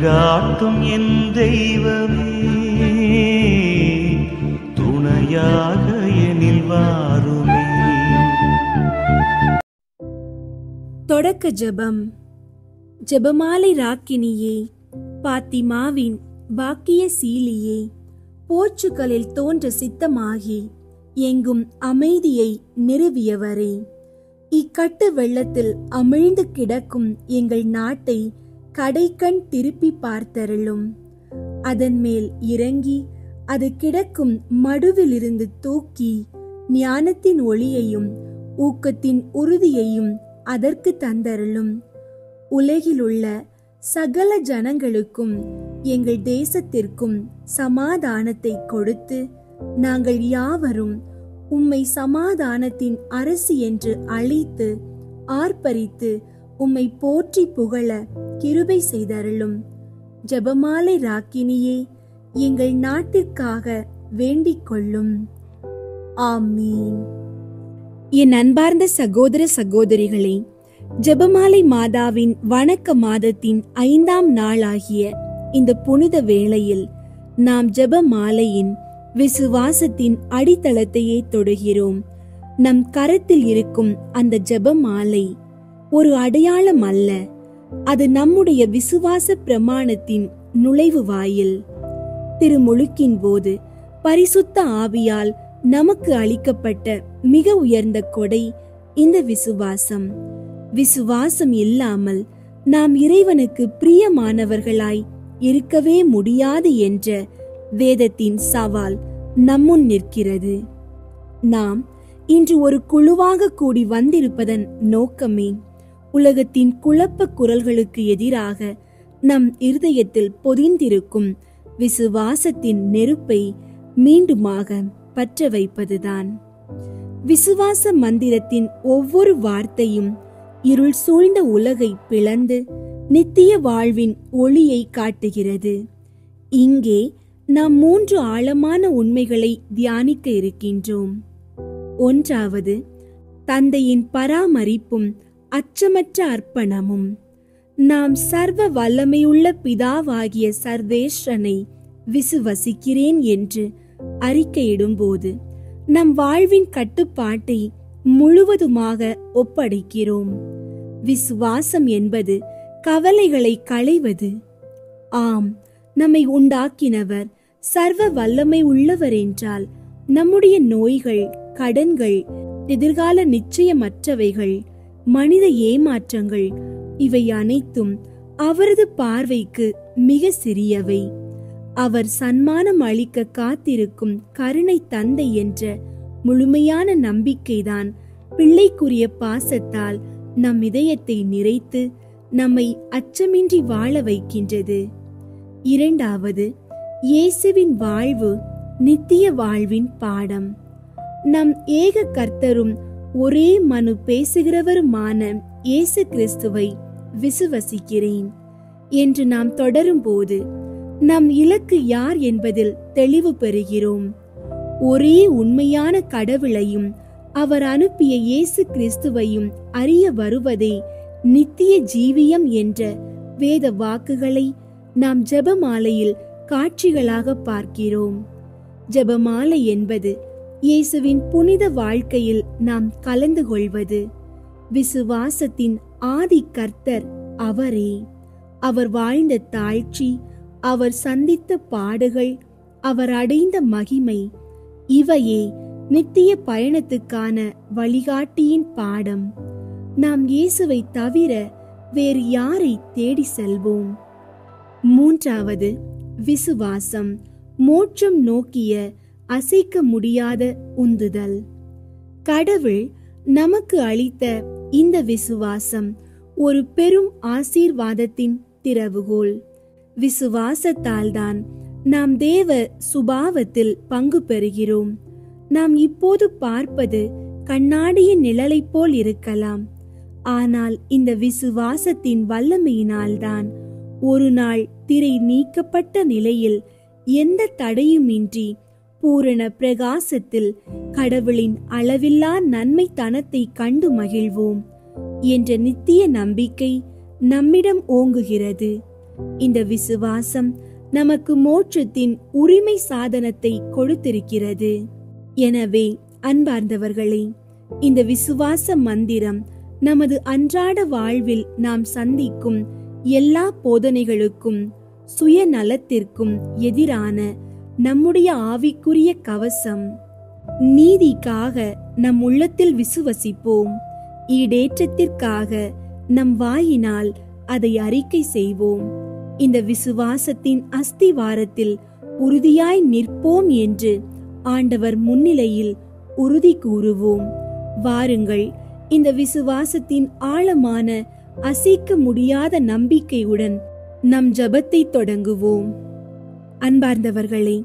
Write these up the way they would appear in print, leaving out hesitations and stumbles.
வழிகாட்டும் என் தெய்வமே, துணையாக எனில் வாருமே. தொடக்க ஜெபம். ஜெபமாலை ராக்கினியே, பாத்திமாவின் பாக்கிய சீலியே, போர்ச்சுகலில் தோன்ற சித்தமாகி எங்கும் அமைதியை நிறுவியவரே, இக்கட்டு வெள்ளத்தில் அமிழ்ந்து கிடக்கும் எங்கள் நாட்டை கடைக்கண் திருப்பி பார்த்தருளும். அதன் மேல் இறங்கி அது கிடக்கும் மடுவிலிருந்து தூக்கி ஞானத்தின் ஒளியையும் ஊக்கத்தின் உறுதியையும் அதற்கு தந்தருளும். உலகிலுள்ள சகல ஜனங்களுக்கும் எங்கள் தேசத்திற்கும் சமாதானத்தை கொடுத்து நாங்கள் யாவரும் உம்மை சமாதானத்தின் அரசி என்று அழைத்து ஆர்ப்பரித்து உம்மை போற்றி புகழ கிருபை செய்தருளும். ஜெபமாலை ராக்கினியே, எங்கள் நாட்டிற்காக வேண்டிக் கொள்ளும். ஆமீன். என் அன்பார்ந்த சகோதர சகோதரிகளே, ஜெபமாலை மாதாவின் வணக்க மாதத்தின் 5ஆம் நாளாகிய இந்த புனித வேளையில் நாம் ஜெபமாலையின் விசுவாசத்தின் அடித்தளத்தையே தொடுகிறோம். நம் கரத்தில் இருக்கும் அந்த ஜெபமாலை ஒரு அடையாளம் அல்ல, அது நம்முடைய விசுவாச பிரமாணத்தின் நுழைவு வாயில். திருமுழுக்கின் போது பரிசுத்த ஆவியால் நமக்கு அளிக்கப்பட்ட மிக உயர்ந்த கொடை இந்த விசுவாசம். விசுவாசம் இல்லாமல் நாம் இறைவனுக்கு பிரியமானவர்களாய் இருக்கவே முடியாது என்ற வேதத்தின் சவால் நம்முன் நிற்கிறது. நாம் இன்று ஒரு குழுவாக கூடி வந்திருப்பதன் நோக்கமே உலகத்தின் குழப்ப குரல்களுக்கு எதிராக நம் இருதயத்தில் பொதிந்திருக்கும் விசுவாசத்தின் நெருப்பை மீண்டுமாக பற்ற வைப்பதுதான். விசுவாச மந்திரத்தின் ஒவ்வொரு வார்த்தையும் இருள் சூழ்ந்த உலகை பிளந்து நித்திய வாழ்வின் ஒளியை காட்டுகிறது. இங்கே நாம் 3 ஆழமான உண்மைகளை தியானிக்க இருக்கின்றோம். ஒன்றாவது, தந்தையின் பராமரிப்பும் அச்சமற்ற அர்ப்பணமும். நாம் சர்வ வல்லமையுள்ள பிதாவாகிய சர்வேஸ்வரனை விசுவசிக்கிறேன் என்று அறிக்கையிடும்போது நம் வாழ்வின் கட்டுப்பாட்டை முழுவதுமாக ஒப்படைக்கிறோம். விசுவாசம் என்பது கவலைகளை களைவது. ஆம், நம்மை உண்டாக்கினவர் சர்வ வல்லமை உள்ளவர் என்றால் நம்முடைய நோய்கள், கடன்கள், எதிர்கால நிச்சயமற்றவைகள், மனித ஏமாற்றங்கள் இவை அனைத்தும் அவரது பார்வைக்கு மிக சிறியவை. அவர் சன்மானம் அளிக்க காத்திருக்கும் கருணை தந்தை என்ற முழுமையான நம்பிக்கைதான் பிள்ளைக்குரிய பாசத்தால் நம் இதயத்தை நிறைத்து நம்மை அச்சமின்றி வாழ வைக்கின்றது. இரண்டாவது, இயேசுவின் வாழ்வு நித்திய வாழ்வின் பாடம். நம் ஏக கர்த்தரும் ஒரே மனு பேசுகிறவருமான இயேசு கிறிஸ்துவை விசுவசிக்கிறேன் என்று நாம் தொடரும் போது நம் இலக்கு யார் என்பதில் தெளிவு பெறுகிறோம். ஒரே உண்மையான கடவுளையும் அவர் அனுப்பிய இயேசு கிறிஸ்துவையும் அறிய வருவதே நித்திய ஜீவியம் என்ற வேத வாக்குகளை நாம் ஜெபமாலையில் காட்சிகளாக பார்க்கிறோம். ஜெபமாலை என்பது இயேசுவின் புனித வாழ்க்கையில் நாம் கலந்து கொள்வது. விசுவாசத்தின் ஆதி கர்த்தர் அவரே. அவர் வாழ்ந்த தாழ்ச்சி, அவர் சந்தித்த பாடுகள், அவர் அடைந்த மகிமை, இவையே நித்திய பயணத்துக்கான வழிகாட்டியின் பாடம். நாம் இயேசுவை தவிர வேறு யாரை தேடி செல்வோம்? மூன்றாவது, விசுவாசம் மோட்சம் நோக்கிய அசைக்க முடியாத உந்துதல். கடவுள் நமக்கு அளித்த இந்த விசுவாசம் ஒரு பெரும் ஆசீர்வாதத்தின் திறவுகோல். விசுவாசத்தால் தான் நாம் தேவ சுபாவத்தில் பங்கு பெறுகிறோம். நாம் இப்போது பார்ப்பது கண்ணாடியின் நிழலை போல் இருக்கலாம். ஆனால் இந்த விசுவாசத்தின் வல்லமையினால்தான் ஒரு நாள் திரை நீக்கப்பட்ட நிலையில் எந்த தடையுமின்றி பூரண பிரகாசத்தில் கடவுளின் அளவில்லா நன்மைத்தனத்தை கண்டு மகிழ்வோம் என்ற நித்திய நம்பிக்கை நம்மிடம் ஓங்குகிறது. இந்த விசுவாசம் நமக்கு மோட்சத்தின் உரிமை சாதனத்தை கொடுத்திருக்கிறது. எனவே அன்பார்ந்தவர்களே, இந்த விசுவாச மந்திரம் நமது அன்றாட வாழ்வில் நாம் சந்திக்கும் எல்லா போதனைகளுக்கும் சுயநலத்திற்கும் எதிரான நம்முடைய ஆவிக்குரிய கவசம். நீதிக்காக நம் உள்ளத்தில் விசுவசிப்போம், ஈடேற்றத்திற்காக நம் வாயினால் அதை அறிக்கை செய்வோம். இந்த விசுவாசத்தின் அஸ்திவாரத்தில் உறுதியாய் நிற்போம் என்று ஆண்டவர் முன்னிலையில் உறுதி கூறுவோம். வாருங்கள், இந்த விசுவாசத்தின் ஆழமான அசைக்க முடியாத நம்பிக்கையுடன் நம் ஜெபத்தை தொடங்குவோம். அன்பார்ந்தவர்களே,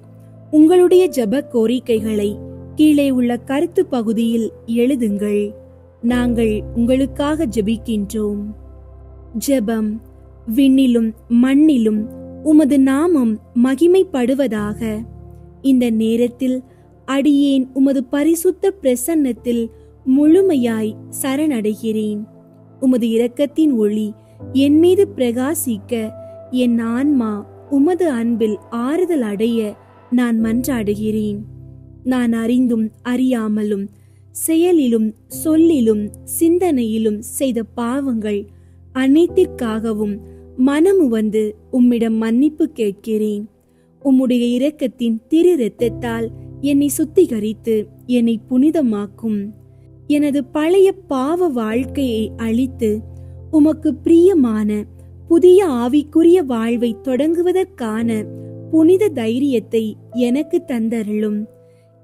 உங்களுடைய ஜெப கோரிக்கைகளை கீழே உள்ள கருத்து பகுதியில் எழுதுங்கள். நாங்கள் உங்களுக்காக ஜெபிக்கின்றோம். ஜெபம். விண்ணிலும் மண்ணிலும் உமது நாமம் மகிமைப்படுவதாக. இந்த நேரத்தில் அடியேன் உமது பரிசுத்த பிரசன்னத்தில் முழுமையாய் சரணடைகிறேன். உமது இரக்கத்தின் ஒளி என் மீது பிரகாசிக்க, என் ஆன்மா உமது அன்பில் ஆறுதல் அடைய நான் மன்றாடுகிறேன். நான் அறிந்தும் அறியாமலும் செயலிலும் சொல்லிலும் சிந்தனையிலும் செய்த பாவங்கள் அனைத்திற்காகவும் மனமுவந்து உம்மிடம் மன்னிப்பு கேட்கிறேன். உம்முடைய இரக்கத்தின் திரு இரத்தத்தால் என்னை சுத்திகரித்து என்னை புனிதமாக்கும். எனது பழைய பாவ வாழ்க்கையை அழித்து உமக்கு பிரியமான புதிய ஆவிக்குரிய வாழ்வை தொடங்குவதற்கான புனித தைரியத்தை எனக்கு தந்தருளும்.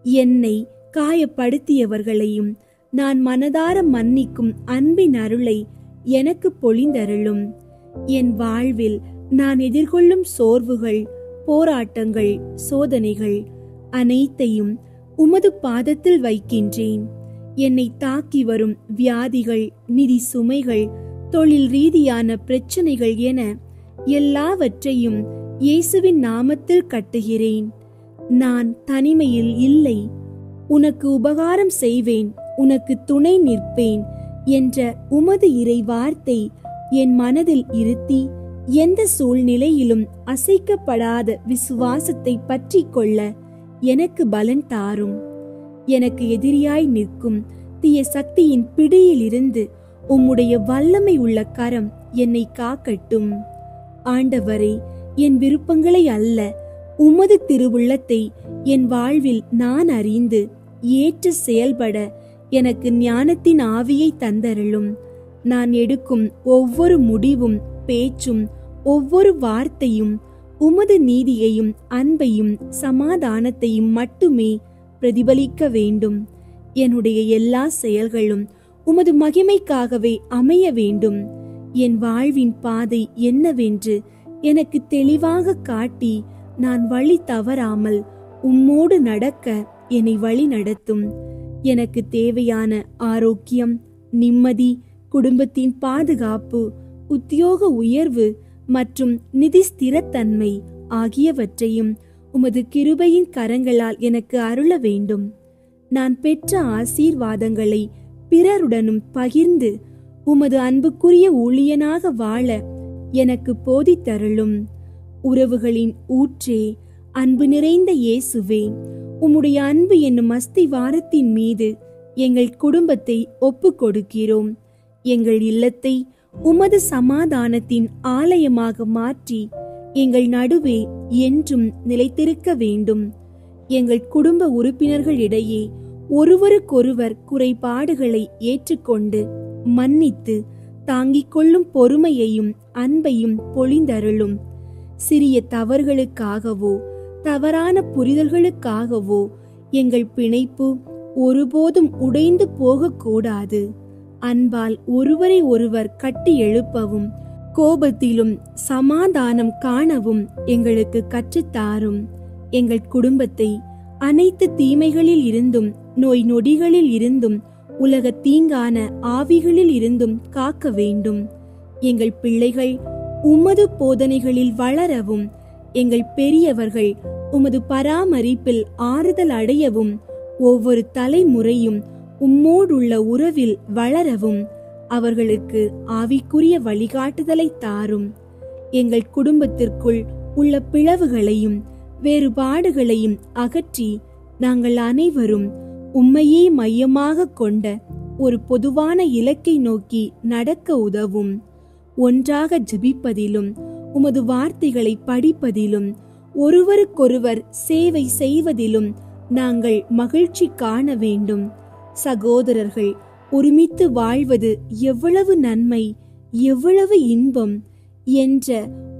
என்னை காயப்படுத்தியவர்களையும் நான் மனதார மன்னிக்கும் அன்பின் அருளை எனக்கு பொழிந்தருளும். என் வாழ்வில் நான் எதிர்கொள்ளும் சோர்வுகள், போராட்டங்கள், சோதனைகள் அனைத்தையும் உமது பாதத்தில் வைக்கின்றேன். என்னை தாக்கி வரும் வியாதிகள், நிதி சுமைகள், தொழில் ரீதியான பிரச்சனைகள் என எல்லாவற்றையும் இயேசுவின் நாமத்தில் கட்டுகிறேன். நான் தனிமையில் இல்லை, உனக்கு உபகாரம் செய்வேன், உனக்கு துணை நிற்பேன் என்ற உமது இறை வார்த்தை என் மனதில் இருத்தி எந்த சூழ்நிலையிலும் அசைக்கப்படாத விசுவாசத்தை பற்றி கொள்ள எனக்கு பலன் தாரும். எனக்கு எதிரியாய் நிற்கும் தீய சக்தியின் பிடியிலிருந்து உம்முடைய வல்லமை உள்ள கரம் என்னை காக்கட்டும். ஆண்டவரே, என் விருப்பங்களை அல்ல, உமது திருவுள்ளத்தை என் வாழ்வில் நான் அறிந்து ஏற்று செயல்பட எனக்கு ஞானத்தின் ஆவியை தந்தருளும். நான் எடுக்கும் ஒவ்வொரு முடிவும் பேச்சும் ஒவ்வொரு வார்த்தையும் உமது நீதியையும் அன்பையும் சமாதானத்தையும் மட்டுமே பிரதிபலிக்க வேண்டும். என்னுடைய எல்லா செயல்களும் உமது மகிமைக்காகவே அமைய வேண்டும். என் வாழ்வின் பாதை என்னவென்று எனக்கு தெளிவாக காட்டி நான் வழி தவறாமல் உம்மோடு நடக்க என்னை வழி நடத்தும். எனக்கு தேவையான ஆரோக்கியம், நிம்மதி, குடும்பத்தின் பாதுகாப்பு, உத்தியோக உயர்வு மற்றும் நிதி ஸ்திரத்தன்மை ஆகியவற்றையும் உமது கிருபையின் கரங்களால் எனக்கு அருள வேண்டும். நான் பெற்ற ஆசீர்வாதங்களை பிறருடனும் பகிர்ந்து உமது அன்புக்குரிய ஊழியனாக வாழ எனக்கு போதித்தருளும். உறவுகளின் ஊற்றே, அன்பு நிறைந்த இயேசுவே, உம்முடைய அன்பு என்னும் அஸ்திவாரத்தின் மீது எங்கள் குடும்பத்தை ஒப்பு கொடுக்கிறோம். எங்கள் இல்லத்தை உமது சமாதானத்தின் ஆலயமாக மாற்றி எங்கள் நடுவே என்றும் நிலைத்திருக்க வேண்டும். எங்கள் குடும்ப உறுப்பினர்களிடையே ஒருவருக்கொருவர் குறைபாடுகளை ஏற்றுக்கொண்டு மன்னித்து தாங்கிக் கொள்ளும் பொறுமையையும் அன்பையும் பொழிந்தருளும். சிறிய தவறுகளுக்காகவோ தவறான புரிதல்களுக்காகவோ எங்கள் பிணைப்பு ஒருபோதும் உடைந்து போகக்கூடாது. அன்பால் ஒருவரை ஒருவர் கட்டி எழுப்பவும் கோபத்திலும் சமாதானம் காணவும் எங்களுக்கு கற்றுத்தாரும். எங்கள் குடும்பத்தை அனைத்து தீமைகளில் இருந்தும், நோய் நொடிகளில் இருந்தும், உலக தீங்கான ஆவிகளில் இருந்தும் காக்க வேண்டும். எங்கள் பிள்ளைகள் உமது போதனைகளில் வளரவும், எங்கள் பெரியவர்கள் உமது பராமரிப்பில் ஆறுதல் அடையவும், ஒவ்வொரு தலைமுறையும் உம்மோடுள்ள உறவில் வளரவும் அவர்களுக்கு ஆவிக்குரிய வழிகாட்டுதலை தாரும். எங்கள் குடும்பத்திற்குள் உள்ள பிளவுகளையும் வேறுபாடுகளையும் அகற்றி நாங்கள் அனைவரும் உம்மையே மையமாக கொண்ட ஒரு பொதுவான இலக்கை நோக்கி நடக்க உதவும். ஒன்றாக ஜெபிப்பதிலும் உமது வார்த்தைகளை படிப்பதிலும் ஒருவருக்கொருவர் சேவை செய்வதிலும் நாங்கள் மகிழ்ச்சி காண வேண்டும். சகோதரர்கள் ஒருமித்து வாழ்வது எவ்வளவு நன்மை, எவ்வளவு இன்பம் என்ற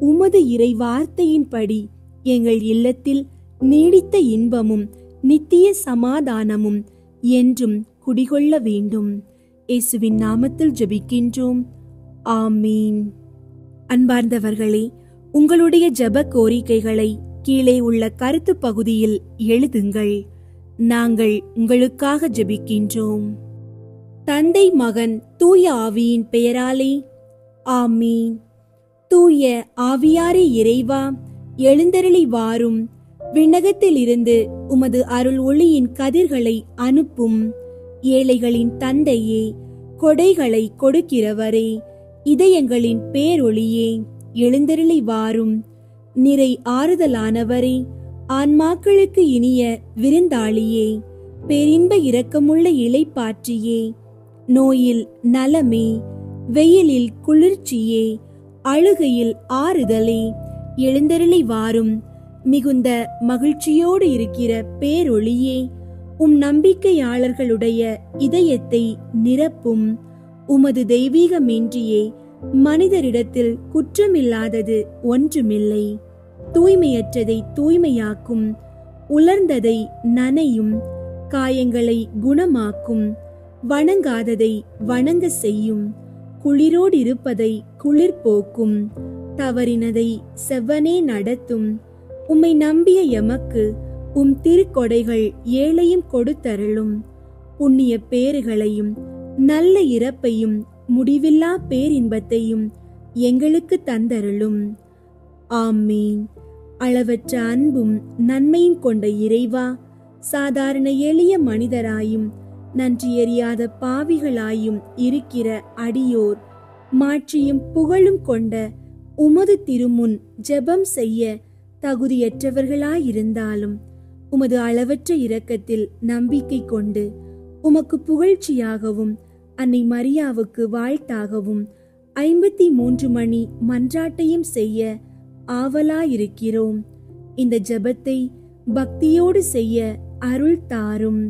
உமது இறை வார்த்தையின்படி எங்கள் இல்லத்தில் நீடித்த இன்பமும் நித்திய சமாதானமும் என்றும் குடிகொள்ள வேண்டும். இயேசுவின் நாமத்தில் ஜெபிக்கின்றோம். ஆமீன். அன்பார்ந்தவர்களே, உங்களுடைய ஜெப கோரிக்கைகளை கீழே உள்ள கருத்து பகுதியில் எழுதுங்கள். நாங்கள் உங்களுக்காக ஜெபிக்கின்றோம். தந்தை, மகன், தூய ஆவியின் பெயராலே ஆமீன். தூய ஆவியாரே இறைவா, எழுந்தருளி வாரும். விண்ணகத்தில் இருந்து உமது அருள் ஒளியின் கதிர்களை அனுப்பும். ஏழைகளின் தந்தையே, கொடைகளை கொடுக்கிறவரே, இதயங்களின் பேரொளியே, எழுந்தருளி வாரும். நிறை ஆறுதலானவரே, ஆன்மாக்களுக்கு இனிய விருந்தாளியே, பேரின்ப இரக்கமுள்ள இளைப்பாற்றியே, நோயில் நலமே, வெயிலில் குளிர்ச்சியே, அழுகையில் ஆறுதலே, எழுந்தருளி வாரும். மிகுந்த மகிழ்ச்சியோடு இருக்கிற பேரொளியே, உம் நம்பிக்கையாளர்களுடைய இதயத்தை நிரப்பும். உமது தெய்வீகமின்றியே மனிதரிடத்தில் குற்றமில்லாதது ஒன்றுமில்லை. தூய்மையற்றதை தூய்மையாக்கும், உலர்ந்ததை நனையும், காயங்களை குணமாக்கும், வணங்காததை வணங்க செய்யும், குளிரோடு இருப்பதை குளிர் போக்கும், தவறினதை செவ்வனே நடத்தும். உம்மை நம்பிய எமக்கு உம் திருக்கொடைகள் ஏழையும் கொடுத்தருளும். புண்ணிய பேறுகளையும் நல்ல இறப்பையும் முடிவில்லா பேரின்பத்தையும் எங்களுக்கு தந்தருளும். ஆமீன். அளவற்ற அன்பும் நன்மையும் கொண்ட இறைவா, சாதாரண எளிய மனிதராயும் நன்றியறியாத பாவிகளாயும் இருக்கிற அடியோர் மாட்சியும் புகழும் கொண்ட உமது திருமுன் ஜெபம் செய்ய தகுதியற்றவர்களாயிருந்தாலும் உமது அளவற்ற இரக்கத்தில் நம்பிக்கை கொண்டு உமக்கு புகழ்ச்சியாகவும் அன்னை மரியாவுக்கு வாழ்த்தாகவும் 53 மணி மன்றாட்டையும் செய்ய ஆவலாயிருக்கிறோம். இந்த ஜெபத்தை பக்தியோடு செய்ய அருள் தாரும்.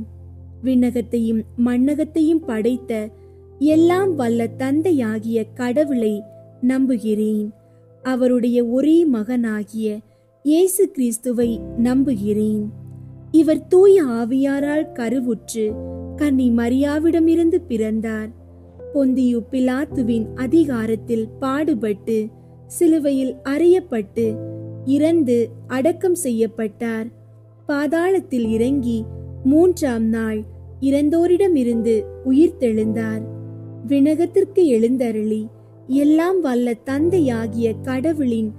விண்ணகத்தையும் மண்ணகத்தையும் படைத்த எல்லாம் வல்ல தந்தையாகிய கடவுளை நம்புகிறேன். அவருடைய ஒரே மகனாகிய இயேசு கிறிஸ்துவை நம்புகிறேன். இவர் தூய ஆவியாரால் கருவுற்று கன்னி மரியாவிடமிருந்து பிறந்தார். பொந்தியு பிலாத்துவின் அதிகாரத்தில் பாடுபட்டு சிலுவையில் அறையப்பட்டு இறந்து அடக்கம் செய்யப்பட்டார். பாதாளத்தில் இறங்கி 3ஆம் நாள் இறந்தோரிடமிருந்து உயிர்த்தெழுந்தார். விண்ணகத்திற்கு எழுந்தருளி எல்லாம் வல்ல தந்தையாகிய கடவுளின்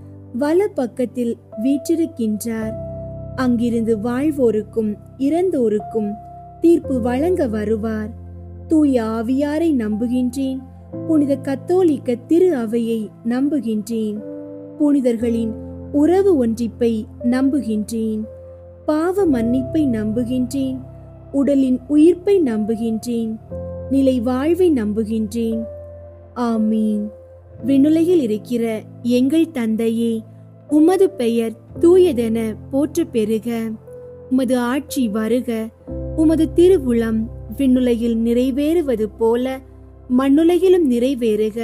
வல பக்கத்தில் வீற்றிருக்கின்றார். அங்கிருந்து வாழ்வோருக்கும் இறந்தோருக்கும் தீர்ப்பு வழங்க வருவார். தூய ஆவியாரை நம்புகின்றேன். புனித கத்தோலிக்க திரு அவையை நம்புகின்றேன். புனிதர்களின் உறவு ஒன்றிப்பை நம்புகின்றேன். பாவ மன்னிப்பை நம்புகின்றேன். உடலின் உயிர்ப்பை நம்புகின்றேன். நிலை வாழ்வை நம்புகின்றேன். ஆமீன். விண்ணுலகில் இருக்கிற எங்கள் தந்தையே, உமது பெயர் தூயதென போற்ற பெறுக. உமது ஆட்சி வருக. உமது திருவுளம் விண்ணுலகில் நிறைவேறுவது போல மண்ணுலகிலும் நிறைவேறுக.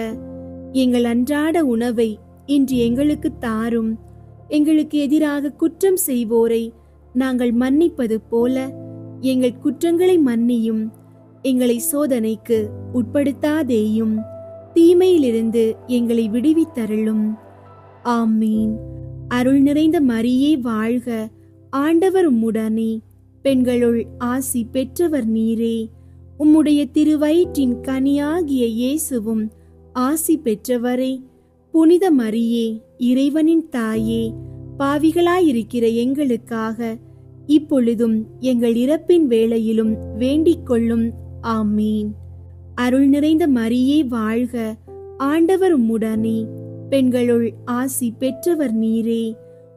எங்கள் அன்றாட உணவை இன்று எங்களுக்கு தாரும். எங்களுக்கு எதிராக குற்றம் செய்வோரை நாங்கள் மன்னிப்பது போல எங்கள் குற்றங்களை மன்னியும். எங்களை சோதனைக்கு உட்படுத்தாதேயும், தீமையிலிருந்து எங்களை விடுவித்தருளும். ஆமீன். அருள் நிறைந்த மரியே வாழ்க. ஆண்டவர் உம்முடனே, பெண்களுள் ஆசி பெற்றவர் நீரே. உம்முடைய திருவயிற்றின் கனியாகிய இயேசுவும் ஆசி பெற்றவரே. புனித மரியே, இறைவனின் தாயே, பாவிகளாயிருக்கிற எங்களுக்காக இப்பொழுதும் எங்கள் இறப்பின் வேளையிலும் வேண்டிக் கொள்ளும். ஆமீன். அருள் நிறைந்த மரியே வாழ்க. ஆண்டவர் உம்முடனே, பெண்களுள் ஆசி பெற்றவர் நீரே.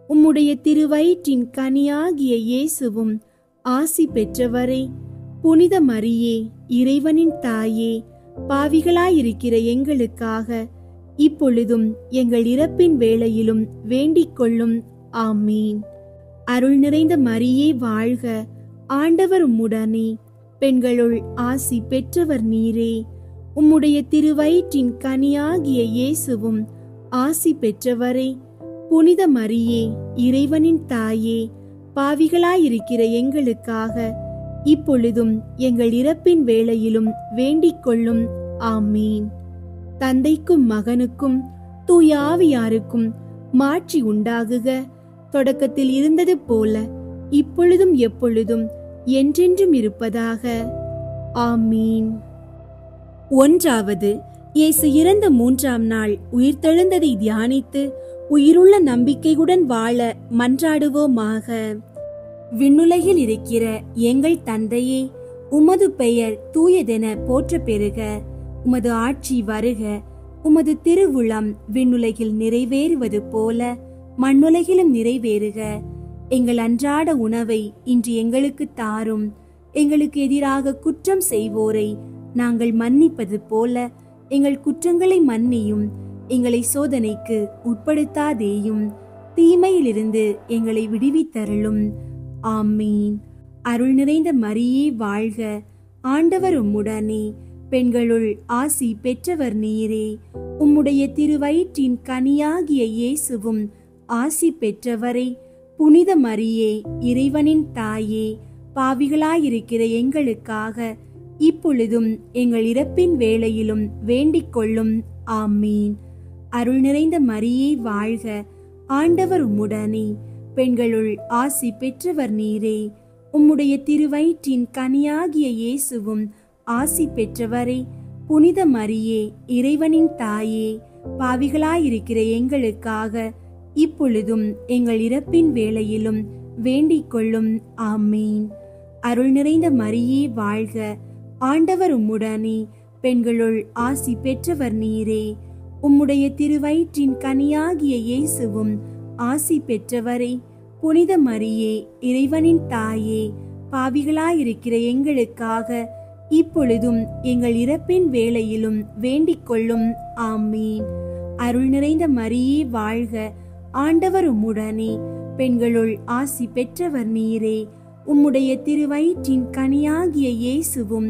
உம்முடைய திருவயிற்றின் கனியாகிய இயேசுவும் ஆசி பெற்றவரே. புனித மரியே, இறைவனின் தாயே, பாவிகளாயிருக்கிற எங்களுக்காக இப்பொழுதும் எங்கள் இறப்பின் வேளையிலும் வேண்டிக் கொள்ளும். ஆமீன். அருள் நிறைந்த மரியே வாழ்க, ஆண்டவர் உம்முடனே. பெண்களுள் ஆசி பெற்றவர் நீரே. உம்முடைய திருவயிற்றின் கனியாகிய இயேசுவும் ஆசி பெற்றவரே. புனித மரியே, இறைவனின் தாயே, பாவிகளாயிருக்கிற எங்களுக்காக இப்பொழுதும் எங்கள் இறப்பின் வேளையிலும் வேண்டிக் கொள்ளும். ஆமீன். தந்தைக்கும் மகனுக்கும் தூய ஆவியாருக்கும் மாட்சி உண்டாகுக. தொடக்கத்தில் இருந்தது போல இப்பொழுதும் எப்பொழுதும் என்றென்றும் இருப்பதாக. ஆமீன். ஒன்றாவது, இயேசு இறந்த 3ஆம் நாள் உயிர்த்தெழுந்ததை தியானித்து உயிருள்ள நம்பிக்கையுடன் வாழ மன்றாடுவோமாக. விண்ணுலகில் இருக்கிற எங்கள் தந்தையே, உமது பெயர் தூயதென போற்ற பெறுக. உமது ஆட்சி வருக. உமது திருவுளம் விண்ணுலகில் நிறைவேறுவது போல மண்ணுலகிலும் நிறைவேறுக. எங்கள் அன்றாட உணவை இன்று எங்களுக்கு தாரும். எங்களுக்கு எதிராக குற்றம் செய்வோரை நாங்கள் மன்னிப்பது போல எங்கள் குற்றங்களை மன்னியும். எங்களை சோதனைக்கு உட்படுத்தாதேயும், தீமையிலிருந்து எங்களை விடுவித்தருளும். ஆமீன். அருள் நிறைந்த மரியே வாழ்க, ஆண்டவர் உம்முடனே. பெண்களுள் ஆசி பெற்றவர் நீரே. உம்முடைய திருவயிற்றின் கனியாகிய இயேசுவும் ஆசி பெற்றவரே. புனித மரியே, இறைவனின் தாயே, பாவிகளாயிருக்கிற எங்களுக்காக இப்பொழுதும் எங்கள் இறப்பின் வேளையிலும் வேண்டிக் கொள்ளும். ஆமீன். அருள் நிறைந்த மரியே வாழ்க, ஆண்டவர் உம்முடனே. பெண்களுள் ஆசி பெற்றவர் நீரே. உம்முடைய திருவயிற்றின் கனியாகிய இயேசுவும் ஆசி பெற்றவரே. புனித மரியே, இறைவனின் தாயே, பாவிகளாயிருக்கிற எங்களுக்காக இப்பொழுதும் எங்கள் இறப்பின் வேளையிலும் வேண்டிக் கொள்ளும். ஆமீன். அருள் நிறைந்த மரியே வாழ்க, ஆண்டவர் உம்முடனே. பெண்களுள் ஆசி பெற்றவர் நீரே. உம்முடைய திருவயிற்றின் கனியாகிய இயேசுவும் ஆசி பெற்றவரே. புனித மரியே, இறைவனின் தாயே, பாவிகளாயிருக்கிற எங்களுக்காக இப்பொழுதும் எங்கள் இறப்பின் வேளையிலும் வேண்டிக் கொள்ளும். ஆமீன். அருள் நிறைந்த மரியே வாழ்க, ஆண்டவர் உம்முடனே. பெண்களுள் ஆசி பெற்றவர் நீரே. உம்முடைய திருவயிற்றின் கனியாகிய இயேசுவும்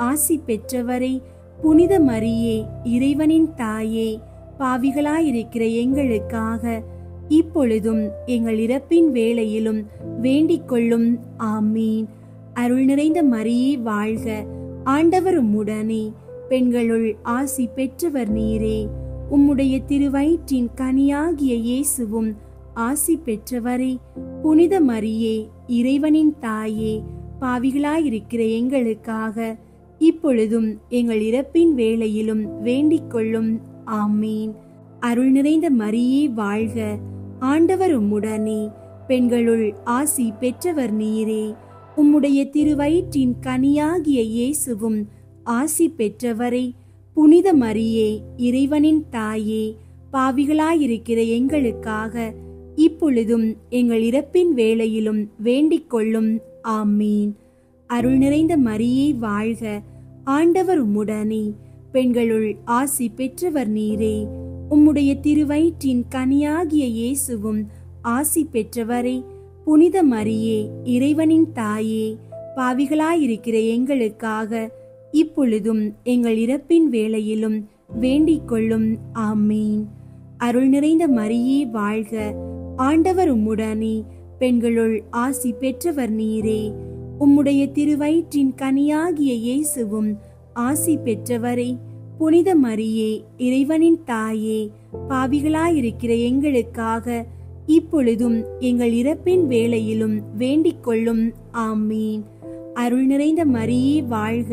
ஆசி பெற்றவரே. புனித மரியே, இறைவனின் தாயே, பாவிகளாயிருக்கிற எங்களுக்காக இப்பொழுதும் எங்கள் இறப்பின் வேளையிலும் வேண்டிக் கொள்ளும். ஆமீன். அருள் நிறைந்த மரியே வாழ்க, ஆண்டவர் உம்முடனே. பெண்களுள் ஆசி பெற்றவர் நீரே. உம்முடைய திருவயிற்றின் கனியாகிய இயேசுவும் ஆசி பெற்றவரே. புனித மரியே, இறைவனின் தாயே, பாவிகளாயிருக்கிற எங்களுக்காக இப்பொழுதும் எங்கள் இறப்பின் வேளையிலும் வேண்டிக் கொள்ளும். ஆமீன். அருள் நிறைந்த மரியே வாழ்க, ஆண்டவர் உம்முடனே. பெண்களுள் ஆசி பெற்றவர் நீரே. உம்முடைய திருவயிற்றின் கனியாகிய இயேசுவும் ஆசி பெற்றவரே. புனித மரியே, இறைவனின் தாயே, பாவிகளாயிருக்கிற எங்களுக்காக இப்பொழுதும் எங்கள் இறப்பின் வேளையிலும் வேண்டிக் கொள்ளும். ஆமீன். அருள் நிறைந்த மரியே வாழ்க, ஆண்டவர் உம்முடனே. பெண்களுள் ஆசி பெற்றவர் நீரே. உம்முடைய திருவயிற்றின் கனியாகிய இயேசுவும் ஆசி பெற்றவரே. புனித மரியே, இறைவனின் தாயே, பாவிகளாயிருக்கிற எங்களுக்காக இப்பொழுதும் எங்கள் இறப்பின் வேளையிலும் வேண்டிக் கொள்ளும். ஆமீன். அருள் நிறைந்த மரியே வாழ்க, ஆண்டவர் உம்முடனே. பெண்களுள் ஆசி பெற்றவர் நீரே. உம்முடைய திருவயிற்றின் கனியாகிய இயேசுவும் ஆசி பெற்றவரே. புனித மரியே, இறைவனின் தாயே, பாவிகளாயிருக்கிற எங்களுக்காக இப்பொழுதும் எங்கள் இறப்பின் வேளையிலும் வேண்டிக் கொள்ளும். ஆமீன். அருள் நிறைந்த மரியே வாழ்க,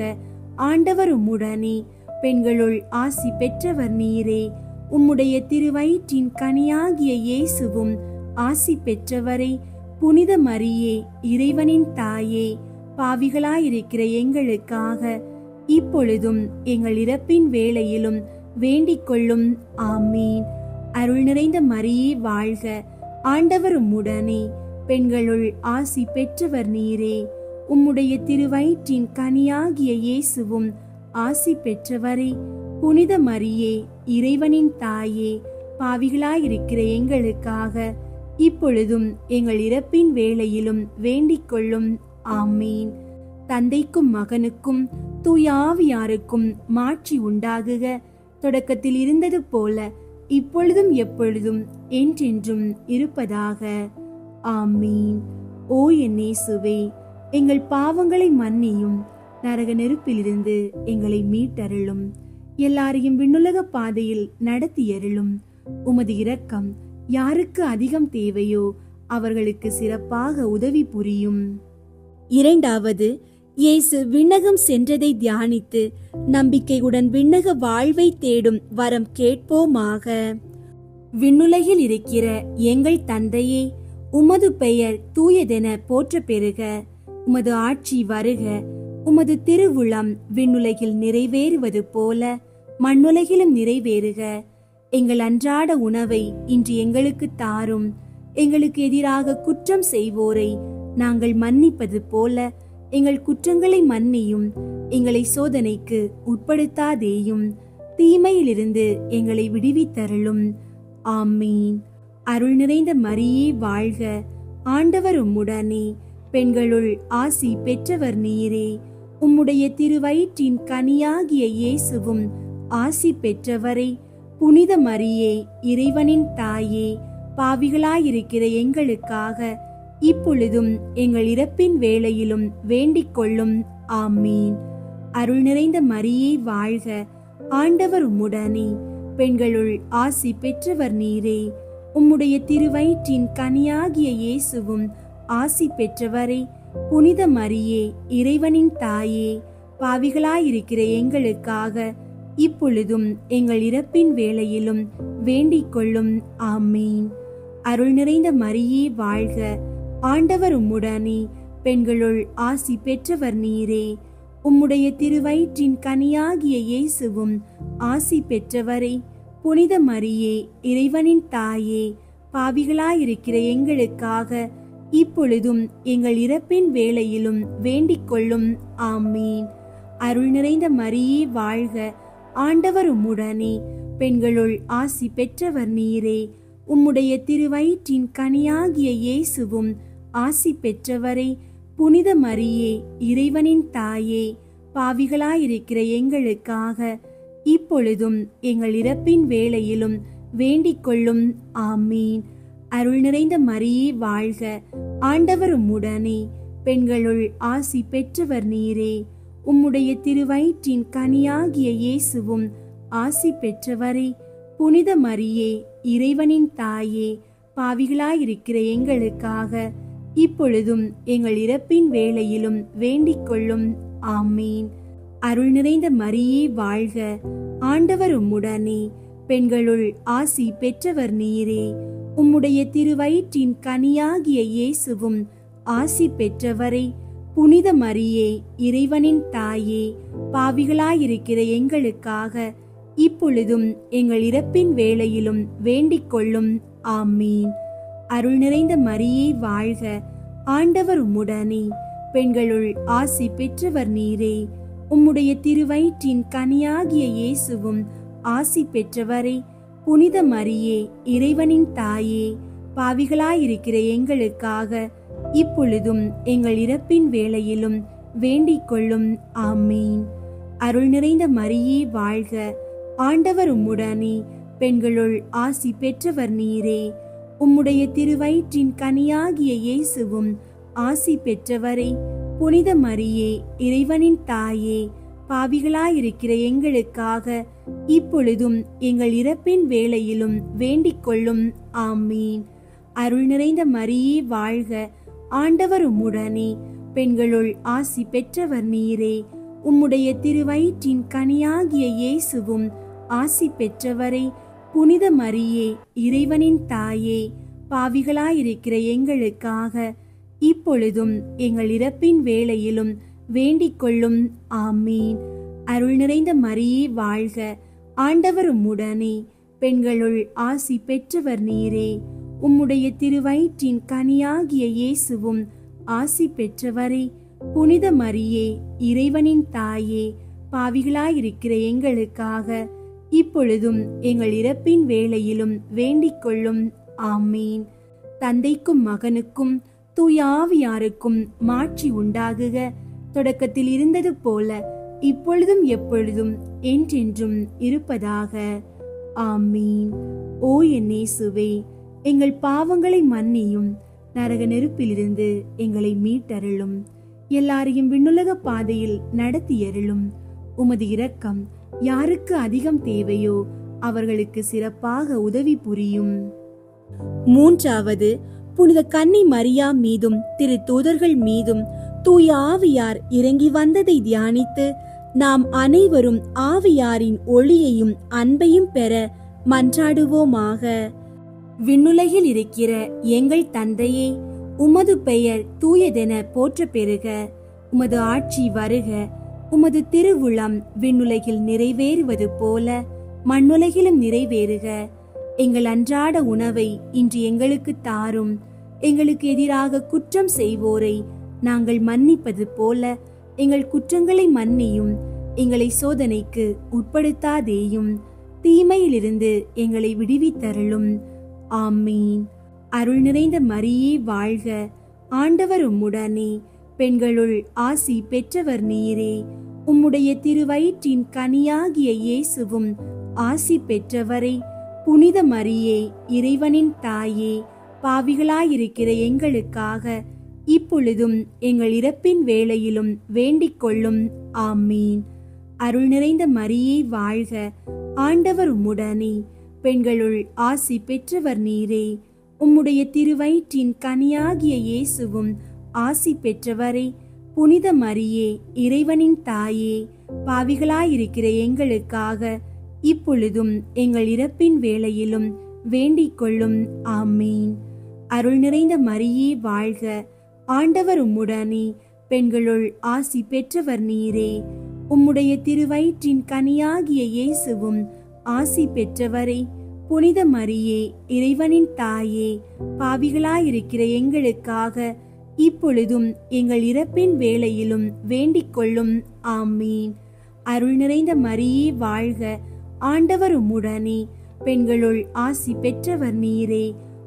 ஆண்டவர் உம்முடனே. பெண்களுள் ஆசி பெற்றவர் நீரே. உம்முடைய திருவயிற்றின் கனியாகிய இயேசுவும் ஆசி பெற்றவரே. புனித மரியே, இறைவனின் தாயே, பாவிகளாயிருக்கிற எங்களுக்காக இப்பொழுதும் எங்கள் இறப்பின் வேளையிலும் வேண்டிக் கொள்ளும். ஆமீன். அருள் நிறைந்த மரியே வாழ்க, ஆண்டவர் உம்முடனே, பெண்களுள் ஆசி பெற்றவர் நீரே. உம்முடைய திருவயிற்றின் கனியாகிய இயேசுவும் ஆசி பெற்றவரே. புனித மரியே, இறைவனின் தாயே, பாவிகளாயிருக்கிற எங்களுக்காக இப்பொழுதும் எங்கள் இறப்பின் வேளையிலும் வேண்டிக் கொள்ளும். ஆமீன். தந்தைக்கும் மகனுக்கும் தூய ஆவியாருக்கும் மாட்சி உண்டாகுக. தொடக்கத்தில் இருந்தது போல இப்பொழுதும் எப்பொழுதும் என்றென்றும் இருப்பதாக. ஆமீன். ஓ என் இயேசுவே, எங்கள் பாவங்களை மன்னியும், நரக நெருப்பிலிருந்து எங்களை மீட்டருளும், எல்லாரையும் விண்ணுலக பாதையில் நடத்தியருளும். உமது இரக்கம் யாருக்கு அதிகம் தேவையோ அவர்களுக்கு சிறப்பாக உதவி புரியும். இரண்டாவது, இயேசு விண்ணகம் சென்றதை தியானித்து நம்பிக்கையுடன் விண்ணக வாழ்வை தேடும் வரம் கேட்போமாக. விண்ணுலகில் இருக்கிற எங்கள் தந்தையே, உமது பெயர் தூயதென போற்ற பெறுக. உமது ஆட்சி வருக. உமது திருவுளம் விண்ணுலகில் நிறைவேறுவது போல மண்ணுலகிலும் நிறைவேறுக. எங்கள் அன்றாட உணவை இன்று எங்களுக்கு தாரும். எங்களுக்கு எதிராக குற்றம் செய்வோரை நாங்கள் மன்னிப்பது போல எங்கள் குற்றங்களை மன்னியும். எங்களை சோதனைக்கு உட்படுத்தாதேயும், தீமையிலிருந்து எங்களை விடுவித்தருளும். ஆமீன். அருள் நிறைந்த மரியே வாழ்க, ஆண்டவர் உம்முடனே, பெண்களுள் ஆசி பெற்றவர் நீரே. உம்முடைய திருவயிற்றின் கனியாகிய இயேசுவும் ஆசி பெற்றவரே. புனித மரியே, இறைவனின் தாயே, பாவிகளாயிருக்கிற எங்களுக்காக இப்பொழுதும் எங்கள் இறப்பின் வேளையிலும் வேண்டிக் கொள்ளும். ஆமீன். அருள் நிறைந்த மரியே வாழ்க, ஆண்டவர் உம்முடனே, பெண்களுள் ஆசி பெற்றவர் நீரே. உம்முடைய திருவயிற்றின் கனியாகிய இயேசுவும் ஆசி பெற்றவரே. புனித மரியே, இறைவனின் தாயே, பாவிகளாயிருக்கிற எங்களுக்காக இப்பொழுதும் எங்கள் இறப்பின் வேளையிலும் வேண்டிக் கொள்ளும். ஆமீன். அருள் நிறைந்த மரியே வாழ்க, ஆண்டவர் உம்முடனே, பெண்களுள் ஆசி பெற்றவர் நீரே. உம்முடைய திருவயிற்றின் கனியாகிய இயேசுவும் ஆசி பெற்றவரே. புனித மரியே, இறைவனின் தாயே, பாவிகளாயிருக்கிற எங்களுக்காக இப்பொழுதும் எங்கள் இறப்பின் வேளையிலும் வேண்டிக் கொள்ளும். ஆமீன். அருள் நிறைந்த மரியே வாழ்க, ஆண்டவர் உம்முடனே, பெண்களுள் ஆசி பெற்றவர் நீரே. உம்முடைய திருவயிற்றின் கனியாகிய இயேசுவும் ஆசி பெற்றவரே. புனித மரியே, இறைவனின் தாயே, பாவிகளாயிருக்கிற எங்களுக்காக இப்பொழுதும் எங்கள் இறப்பின் வேளையிலும் வேண்டிக் கொள்ளும். ஆமீன். அருள் நிறைந்த மரியே வாழ்க, ஆண்டவர் உம்முடனே, பெண்களுள் ஆசி பெற்றவர் நீரே. உம்முடைய திருவயிற்றின் கனியாகிய இயேசுவும் ஆசி பெற்றவரே. புனித மரியே, இறைவனின் தாயே, பாவிகளாயிருக்கிற எங்களுக்காக இப்பொழுதும் எங்கள் இறப்பின் வேளையிலும் வேண்டிக் கொள்ளும். ஆமீன். அருள் நிறைந்த மரியே வாழ்க, ஆண்டவர் உம்முடனே, பெண்களுள் ஆசி பெற்றவர் நீரே. உம்முடைய திருவயிற்றின் கனியாகிய இயேசுவும் ஆசி பெற்றவரே. புனித மரியே, இறைவனின் தாயே, பாவிகளாயிருக்கிற எங்களுக்காக இப்பொழுதும் எங்கள் இறப்பின் வேளையிலும் வேண்டிக் கொள்ளும். ஆமீன். அருள் நிறைந்த மரியே வாழ்க, ஆண்டவர் உம்முடனே, பெண்களுள் ஆசி பெற்றவர் நீரே. உம்முடைய திருவயிற்றின் கனியாகிய இயேசுவும் ஆசி பெற்றவரே. புனித மரியே, இறைவனின் தாயே, பாவிகளாயிருக்கிற எங்களுக்காக இப்பொழுதும் எங்கள் இறப்பின் வேளையிலும் வேண்டிக் கொள்ளும். ஆமீன். அருள் நிறைந்த மரியே வாழ்க, ஆண்டவர் உம்முடனே, பெண்களுள் ஆசி பெற்றவர் நீரே. உம்முடைய திருவயிற்றின் கனியாகிய இயேசுவும் ஆசி பெற்றவரே. புனித மரியே, இறைவனின் தாயே, பாவிகளாயிருக்கிற எங்களுக்காக இப்பொழுதும் எங்கள் இறப்பின் வேளையிலும் வேண்டிக் கொள்ளும். ஆமீன். அருள் நிறைந்த மரியே வாழ்க, ஆண்டவர் உம்முடனே, பெண்களுள் ஆசி பெற்றவர் நீரே. உம்முடைய திருவயிற்றின் கனியாகிய இயேசுவும் ஆசி பெற்றவரே. புனித மரியே, இறைவனின் தாயே, பாவிகளாயிருக்கிற எங்களுக்காக இப்பொழுதும் எங்கள் இறப்பின் வேளையிலும் வேண்டிக் கொள்ளும். ஆமீன். அருள் நிறைந்த மரியே வாழ்க, ஆண்டவர் உம்முடனே, பெண்களுள் ஆசி பெற்றவர் நீரே. உம்முடைய திருவயிற்றின் கனியாகிய இயேசுவும் ஆசி பெற்றவரே. புனித மரியே, இறைவனின் தாயே, பாவிகளாயிருக்கிற எங்களுக்காக இப்பொழுதும் எங்கள் இறப்பின் வேளையிலும் வேண்டிக் கொள்ளும். ஆமீன். தந்தைக்கும் மகனுக்கும் தூய ஆவியாருக்கும் மாட்சி உண்டாகுக. தொடக்கத்தில் இருந்தது போல இப்பொழுதும் எப்பொழுதும் என்றென்றும் இருப்பதாக. ஆமீன். ஓ என் இயேசுவே, எங்கள் பாவங்களை மன்னியும், நரக நெருப்பிலிருந்து எங்களை மீட்டருளும், எல்லாரையும் விண்ணுலக பாதையில் நடத்தியருளும். உமது இரக்கம் யாருக்கு அதிகம் தேவையோ அவர்களுக்கு சிறப்பாக உதவி புரியும். மூன்றாவது, புனித கன்னி மரியா மீதும் திரு தூதர்கள் மீதும் தூய ஆவியார் இறங்கி வந்ததை தியானித்து நாம் அனைவரும் ஆவியாரின் ஒளியையும் அன்பையும் பெற மன்றாடுவோமாக. விண்ணுலகில் இருக்கிற எங்கள் தந்தையே, உமது பெயர் தூயதென போற்ற பெறுக. உமது ஆட்சி வருக. உமது திருவுளம் விண்ணுலகில் நிறைவேறுவது போல மண்ணுலகிலும் நிறைவேறுக. எங்கள் அன்றாட உணவை இன்று எங்களுக்கு தாரும். எங்களுக்கு எதிராக குற்றம் செய்வோரை நாங்கள் மன்னிப்பது போல எங்கள் குற்றங்களை மன்னியும். எங்களை சோதனைக்கு உட்படுத்தாதேயும், தீமையிலிருந்து எங்களை விடுவித்தருளும். ஆமீன். அருள் நிறைந்த மரியே வாழ்க. ஆண்டவர் உம்முடனே. பெண்களுள் ஆசி பெற்றவர் நீரே. உம்முடைய திருவயிற்றின் கனியாகிய இயேசுவும் ஆசி பெற்றவரே. புனித மரியே, இறைவனின் தாயே, பாவிகளாயிருக்கிற எங்களுக்காக இப்பொழுதும் எங்கள் இறப்பின் வேளையிலும் வேண்டிக் கொள்ளும். ஆமீன். அருள் நிறைந்த மரியே வாழ்க. ஆண்டவர் உம்முடனே. பெண்களுள் ஆசி பெற்றவர் நீரே. உம்முடைய திருவயிற்றின் கனியாகிய இயேசுவும் ஆசி பெற்றவரே. புனித மரியே, இறைவனின் தாயே, பாவிகளாயிருக்கிற எங்களுக்காக இப்பொழுதும் எங்கள் இறப்பின் வேளையிலும் வேண்டிக் கொள்ளும். ஆமீன். அருள் நிறைந்த மரியே வாழ்க. ஆண்டவர் உம்முடனே. பெண்களுள் ஆசி பெற்றவர் நீரே. உம்முடைய திருவயிற்றின் கனியாகிய இயேசுவும் ஆசி பெற்றவரே. புனித மரியே, இறைவனின் தாயே, பாவிகளாயிருக்கிற எங்களுக்காக இப்பொழுதும் எங்கள் இறப்பின் வேளையிலும் வேண்டிக் கொள்ளும். ஆமீன். அருள் நிறைந்த மரியே வாழ்க. ஆண்டவர் உம்முடனே. பெண்களுள் ஆசி பெற்றவர் நீரே.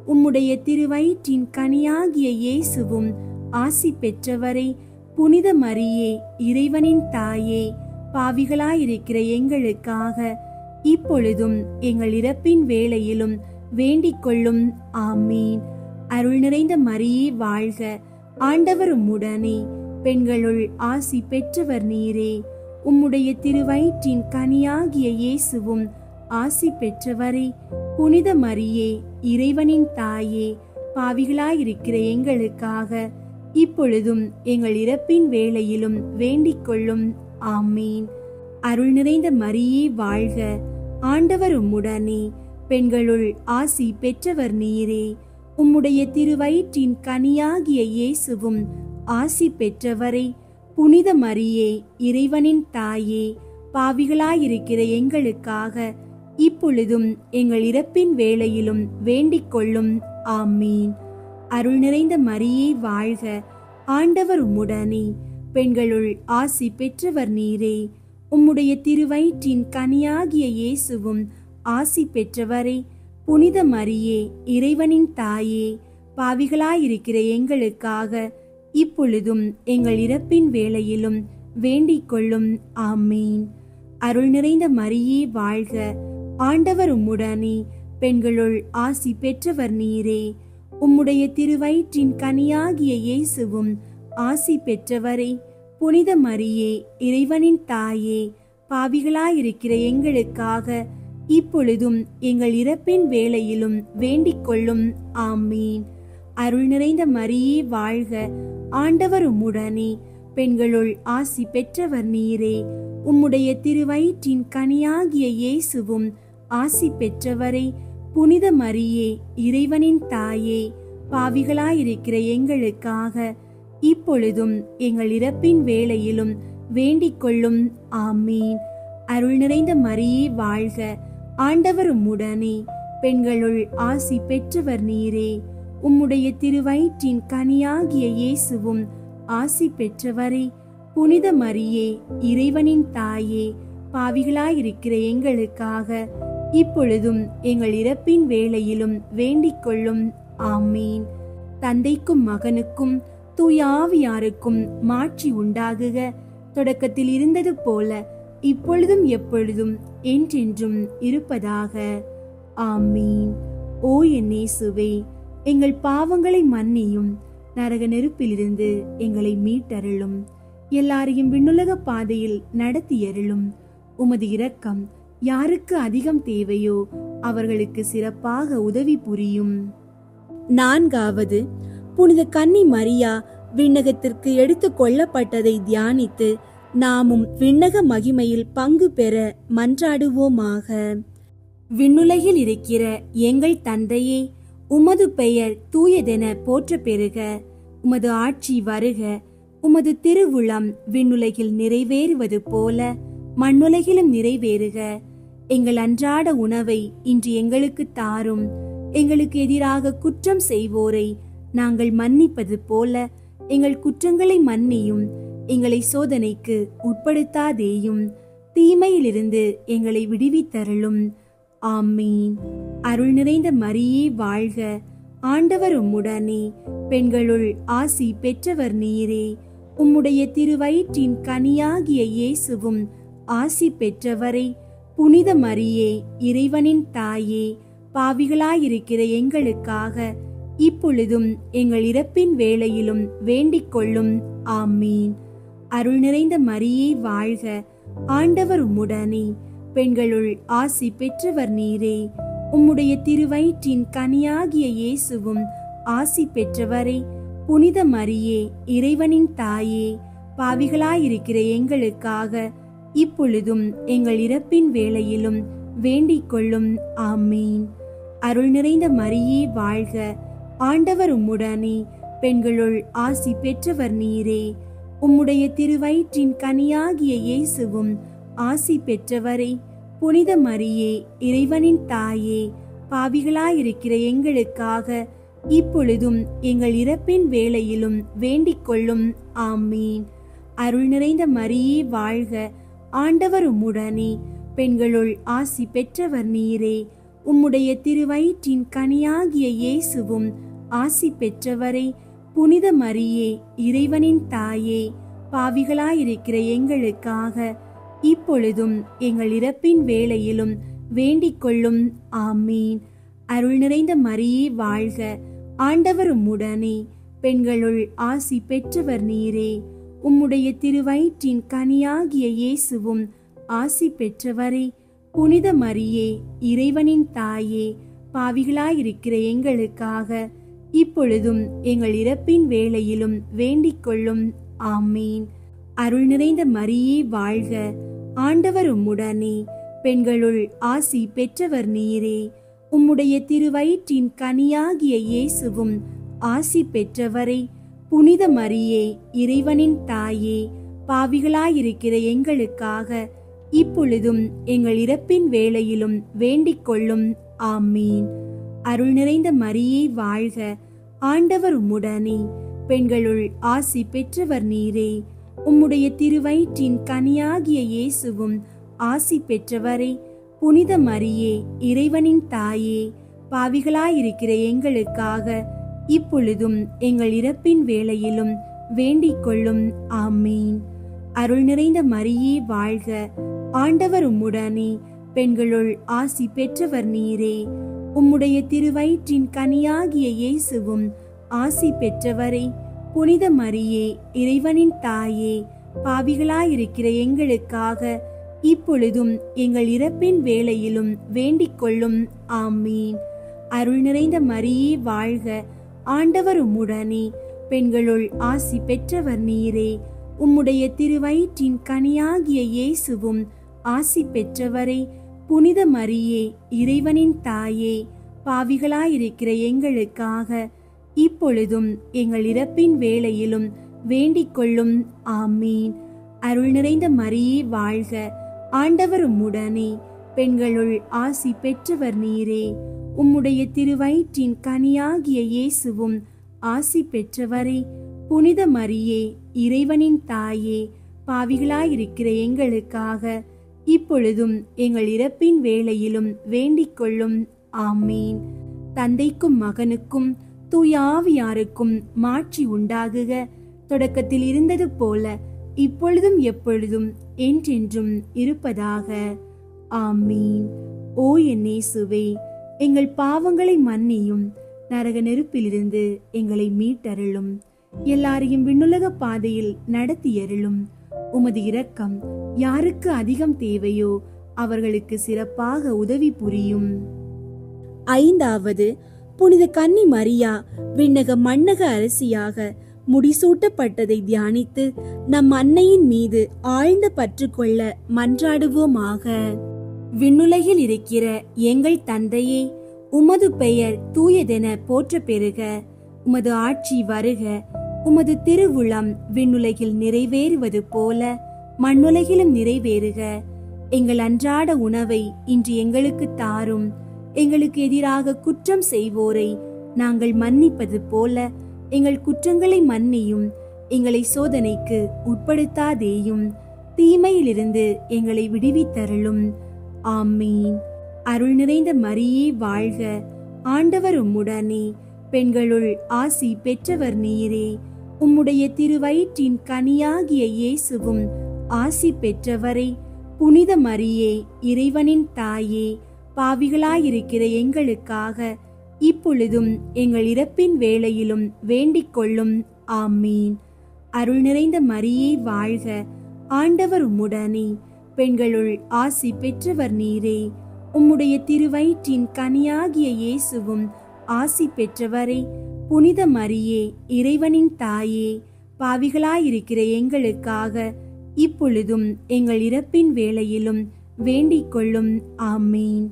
உம்முடைய திருவயிற்றின் கனியாகிய இயேசுவும் ஆசி பெற்றவரே. புனித மரியே, இறைவனின் தாயே, பாவிகளாயிருக்கிற எங்களுக்காக இப்பொழுதும் எங்கள் இறப்பின் வேளையிலும் வேண்டிக் கொள்ளும். ஆமீன். அருள் நிறைந்த மரியே வாழ்க. ஆண்டவர் உம்முடனே. பெண்களுள் ஆசி பெற்றவர் நீரே. உம்முடைய திருவயிற்றின் கனியாகிய இயேசுவும் ஆசி பெற்றவரே. புனித மரியே, இறைவனின் தாயே, பாவிகளாயிருக்கிற எங்களுக்காக இப்பொழுதும் எங்கள் இறப்பின் வேளையிலும் வேண்டிக் கொள்ளும். ஆமீன். அருள் நிறைந்த மரியே வாழ்க. ஆண்டவர் உம்முடனே. பெண்களுள் ஆசி பெற்றவர் நீரே. உம்முடைய திருவயிற்றின் கனியாகிய இயேசுவும் ஆசி பெற்றவரே. புனித மரியே, இறைவனின் தாயே, பாவிகளாயிருக்கிற எங்களுக்காக இப்பொழுதும் எங்கள் இறப்பின் வேளையிலும் வேண்டிக் கொள்ளும். ஆமீன். அருள் நிறைந்த மரியே வாழ்க. ஆண்டவர் உம்முடனே. பெண்களுள் ஆசி பெற்றவர் நீரே. உம்முடைய திருவயிற்றின் கனியாகிய இயேசுவும் ஆசி பெற்றவரே. புனித மரியே, இறைவனின் தாயே, பாவிகளாயிருக்கிற எங்களுக்காக இப்பொழுதும் எங்கள் இறப்பின் வேளையிலும் வேண்டிக் கொள்ளும். ஆமீன். அருள் நிறைந்த மரியே வாழ்க. ஆண்டவர் உம்முடனே. பெண்களுள் ஆசி பெற்றவர் நீரே. உம்முடைய திருவயிற்றின் கனியாகிய இயேசுவும் ஆசி பெற்றவரே. புனித மரியே, இறைவனின் தாயே, பாவிகளாயிருக்கிற எங்களுக்காக இப்பொழுதும் எங்கள் இறப்பின் வேளையிலும் வேண்டிக் கொள்ளும். ஆமீன். அருள் நிறைந்த மரியே வாழ்க. ஆண்டவர் உம்முடனே. பெண்களுள் ஆசி பெற்றவர் நீரே. உம்முடைய திருவயிற்றின் கனியாகிய இயேசுவும் ஆசி பெற்றவரே. புனித மரியே, இறைவனின் தாயே, பாவிகளாயிருக்கிற எங்களுக்காக இப்பொழுதும் எங்கள் இறப்பின் வேளையிலும் வேண்டிக் கொள்ளும். ஆமீன். அருள் நிறைந்த மரியே வாழ்க. ஆண்டவர் உம்முடனே, பெண்களுள் ஆசி பெற்றவர் நீரே. உம்முடைய திருவயிற்றின் கனியாகிய இயேசுவும் ஆசி பெற்றவரே. புனித மரியே, இறைவனின் தாயே, பாவிகளாயிருக்கிற எங்களுக்காக இப்பொழுதும் எங்கள் இறப்பின் வேளையிலும் வேண்டிக் கொள்ளும். ஆமீன். தந்தைக்கும் மகனுக்கும் தூய ஆவியாருக்கும் மாட்சி உண்டாகுக. தொடக்கத்தில் இருந்தது போல இப்பொழுதும் எப்பொழுதும் என்றென்றும் இருப்பதாக. ஆமீன். ஓ என் இயேசுவே, எங்கள் பாவங்களை மன்னியும், நரக நெருப்பிலிருந்து எங்களை மீட்டருளும், எல்லாரையும் விண்ணுலக பாதையில் நடத்தியருளும். உமது இரக்கம் யாருக்கு அதிகம் தேவையோ அவர்களுக்கு சிறப்பாக உதவி புரியும். நான்காவது, புனித கன்னி மரியா விண்ணகத்திற்கு எடுத்து கொள்ளப்பட்டதை தியானித்து நாமும் விண்ணக மகிமையில் பங்கு பெற மன்றாடுவோமாக. விண்ணுலகில் இருக்கிற எங்கள் தந்தையே, உமது பெயர் தூயதென போற்ற பெறுக. உமது ஆட்சி வருக. உமது திருவுளம் விண்ணுலகில் நிறைவேறுவது போல மண்ணுலகிலும் நிறைவேறுக. எங்கள் அன்றாட உணவை இன்று எங்களுக்கு தாரும். எங்களுக்கு எதிராக குற்றம் செய்வோரை நாங்கள் மன்னிப்பது போல எங்கள் குற்றங்களை மன்னியும். எங்களை சோதனைக்கு உட்படுத்தாதேயும், தீமையிலிருந்து எங்களை விடுவித்தருளும். ஆமீன். அருள் நிறைந்த மரியே வாழ்க. ஆண்டவர் உம்முடனே, பெண்களுள் ஆசி பெற்றவர் நீரே. உம்முடைய திருவயிற்றின் கனியாகிய இயேசுவும் ஆசி பெற்றவரே. புனித மரியே, இறைவனின் தாயே, பாவிகளாயிருக்கிற எங்களுக்காக இப்பொழுதும் எங்கள் இறப்பின் வேளையிலும் வேண்டிக் கொள்ளும். ஆமீன். அருள் நிறைந்த மரியே வாழ்க. ஆண்டவர் உம்முடனே, பெண்களுள் ஆசி பெற்றவர் நீரே. உம்முடைய திருவயிற்றின் கனியாகிய இயேசுவும் ஆசி பெற்றவரே. புனித மரியே, இறைவனின் தாயே, பாவிகளாயிருக்கிற எங்களுக்காக இப்பொழுதும் எங்கள் இறப்பின் வேளையிலும் வேண்டிக் கொள்ளும். ஆமீன். அருள் நிறைந்த மரியே வாழ்க. ஆண்டவர் உம்முடனே, பெண்களுள் ஆசி பெற்றவர் நீரே. உம்முடைய திருவயிற்றின் கனியாகிய இயேசுவும் ஆசி பெற்றவரே. புனித மரியே, இறைவனின் தாயே, பாவிகளாயிருக்கிற எங்களுக்காக இப்பொழுதும் எங்கள் இறப்பின் வேளையிலும் வேண்டிக் கொள்ளும். ஆமீன். அருள் நிறைந்த மரியே வாழ்க. ஆண்டவர் உம்முடனே, பெண்களுள் ஆசி பெற்றவர் நீரே. உம்முடைய திருவயிற்றின் கனியாகிய இயேசுவும் ஆசி பெற்றவரே. புனித மரியே, இறைவனின் தாயே, பாவிகளாயிருக்கிற எங்களுக்காக இப்பொழுதும் எங்கள் இறப்பின் வேளையிலும் வேண்டிக் கொள்ளும். ஆமீன். அருள் நிறைந்த மரியே வாழ்க. ஆண்டவர் உம்முடனே, பெண்களுள் ஆசி பெற்றவர் நீரே. உம்முடைய திருவயிற்றின் கனியாகிய இயேசுவும் ஆசி பெற்றவரே. புனித மரியே, இறைவனின் தாயே, பாவிகளாயிருக்கிற எங்களுக்காக இப்பொழுதும் எங்கள் இறப்பின் வேளையிலும் வேண்டிக் கொள்ளும். ஆமீன். அருள் நிறைந்த மரியே வாழ்க. ஆண்டவர் உம்முடனே, பெண்களுள் ஆசி பெற்றவர் நீரே. உம்முடைய திருவயிற்றின் கனியாகிய இயேசுவும் ஆசி பெற்றவரே. புனித மரியே, இறைவனின் தாயே, பாவிகளாயிருக்கிற எங்களுக்காக இப்பொழுதும் எங்கள் இறப்பின் வேளையிலும் வேண்டிக் கொள்ளும். ஆமீன். அருள் நிறைந்த மரியே வாழ்க. ஆண்டவர் உம்முடனே, பெண்களுள் ஆசி பெற்றவர் நீரே. உம்முடைய திருவயிற்றின் கனியாகிய இயேசுவும் ஆசி பெற்றவரே. புனித மரியே, இறைவனின் தாயே, பாவிகளாயிருக்கிற எங்களுக்காக இப்பொழுதும் எங்கள் இறப்பின் வேளையிலும் வேண்டிக் கொள்ளும். ஆமீன். அருள் நிறைந்த மரியே வாழ்க. ஆண்டவர் உம்முடனே, பெண்களுள் ஆசி பெற்றவர் நீரே. உம்முடைய திருவயிற்றின் கனியாகிய இயேசுவும் ஆசி பெற்றவரே. புனித மரியே, இறைவனின் தாயே, பாவிகளாயிருக்கிற எங்களுக்காக இப்பொழுதும் எங்கள் இறப்பின் வேளையிலும் வேண்டிக் கொள்ளும். ஆமீன். அருள் நிறைந்த மரியே வாழ்க. ஆண்டவர் உம்முடனே, பெண்களுள் ஆசி பெற்றவர் நீரே. உம்முடைய திருவயிற்றின் கனியாகிய இயேசுவும் ஆசி பெற்றவரே. புனித மரியே, இறைவனின் தாயே, பாவிகளாயிருக்கிற எங்களுக்காக இப்பொழுதும் எங்கள் இறப்பின் வேளையிலும் வேண்டிக் கொள்ளும். ஆமீன். அருள் நிறைந்த மரியே வாழ்க. ஆண்டவர் உம்முடனே, பெண்களுள் ஆசி பெற்றவர் நீரே. உம்முடைய திருவயிற்றின் கனியாகிய இயேசுவும் ஆசி பெற்றவரே. புனித மரியே, இறைவனின் தாயே, பாவிகளாயிருக்கிற எங்களுக்காக இப்பொழுதும் எங்கள் இறப்பின் வேளையிலும் வேண்டிக் கொள்ளும். ஆமீன். தந்தைக்கும் மகனுக்கும் தூய ஆவியாருக்கும் மாட்சி உண்டாகுக. தொடக்கத்தில் இருந்தது போல இப்பொழுதும் எப்பொழுதும் என்றென்றும் இருப்பதாக. ஆமீன். ஓ என் இயேசுவே, எங்கள் பாவங்களை மன்னியும், நரக நெருப்பிலிருந்து எங்களை மீட்டருளும், எல்லாரையும் விண்ணுலக பாதையில் நடத்தியருளும். உமது இரக்கம் யாருக்கு அதிகம் தேவையோ அவர்களுக்கு சிறப்பாக உதவி புரியும். ஐந்தாவது, புனித கன்னி மரியா விண்ணக மண்ணக அரசியாக முடிசூட்டப்பட்டதை தியானித்து நம் அன்னையின் மீது ஆழ்ந்த பற்று கொள்ள மன்றாடுவோமாக. விண்ணுலகில் இருக்கிற எங்கள் தந்தையே, உமது பெயர் தூயதென போற்ற பெறுக. உமது ஆட்சி வருக. உமது திருவுளம் விண்ணுலகில் நிறைவேறுவது போல மண்ணுலகிலும் நிறைவேறுக. எங்கள் அன்றாட உணவை இன்று எங்களுக்கு தாரும். எங்களுக்கு எதிராக குற்றம் செய்வோரை நாங்கள் மன்னிப்பது போல எங்கள் குற்றங்களை மன்னியும். எங்களை சோதனைக்கு உட்படுத்தாதேயும், தீமையிலிருந்து எங்களை விடுவித்தருளும். ஆமீன். அருள் நிறைந்த மரியே வாழ்க. ஆண்டவர் உம்முடனே. பெண்களுள் ஆசி பெற்றவர் நீரே. உம்முடைய திருவயிற்றின் கனியாகிய இயேசுவும் ஆசி பெற்றவரே. புனித மரியே, இறைவனின் தாயே, பாவிகளாயிருக்கிற எங்களுக்காக இப்பொழுதும் எங்கள் இறப்பின் வேளையிலும் வேண்டிக் கொள்ளும். ஆமீன். அருள் நிறைந்த மரியே வாழ்க. ஆண்டவர் உம்முடனே. பெண்களுள் ஆசி பெற்றவர் நீரே. உம்முடைய திருவயிற்றின் கனியாகிய இயேசுவும் ஆசி பெற்றவரே. புனித மரியே, இறைவனின் தாயே, பாவிகளாயிருக்கிற எங்களுக்காக இப்பொழுதும் எங்கள் இறப்பின் வேளையிலும் வேண்டிக் கொள்ளும். ஆமீன்.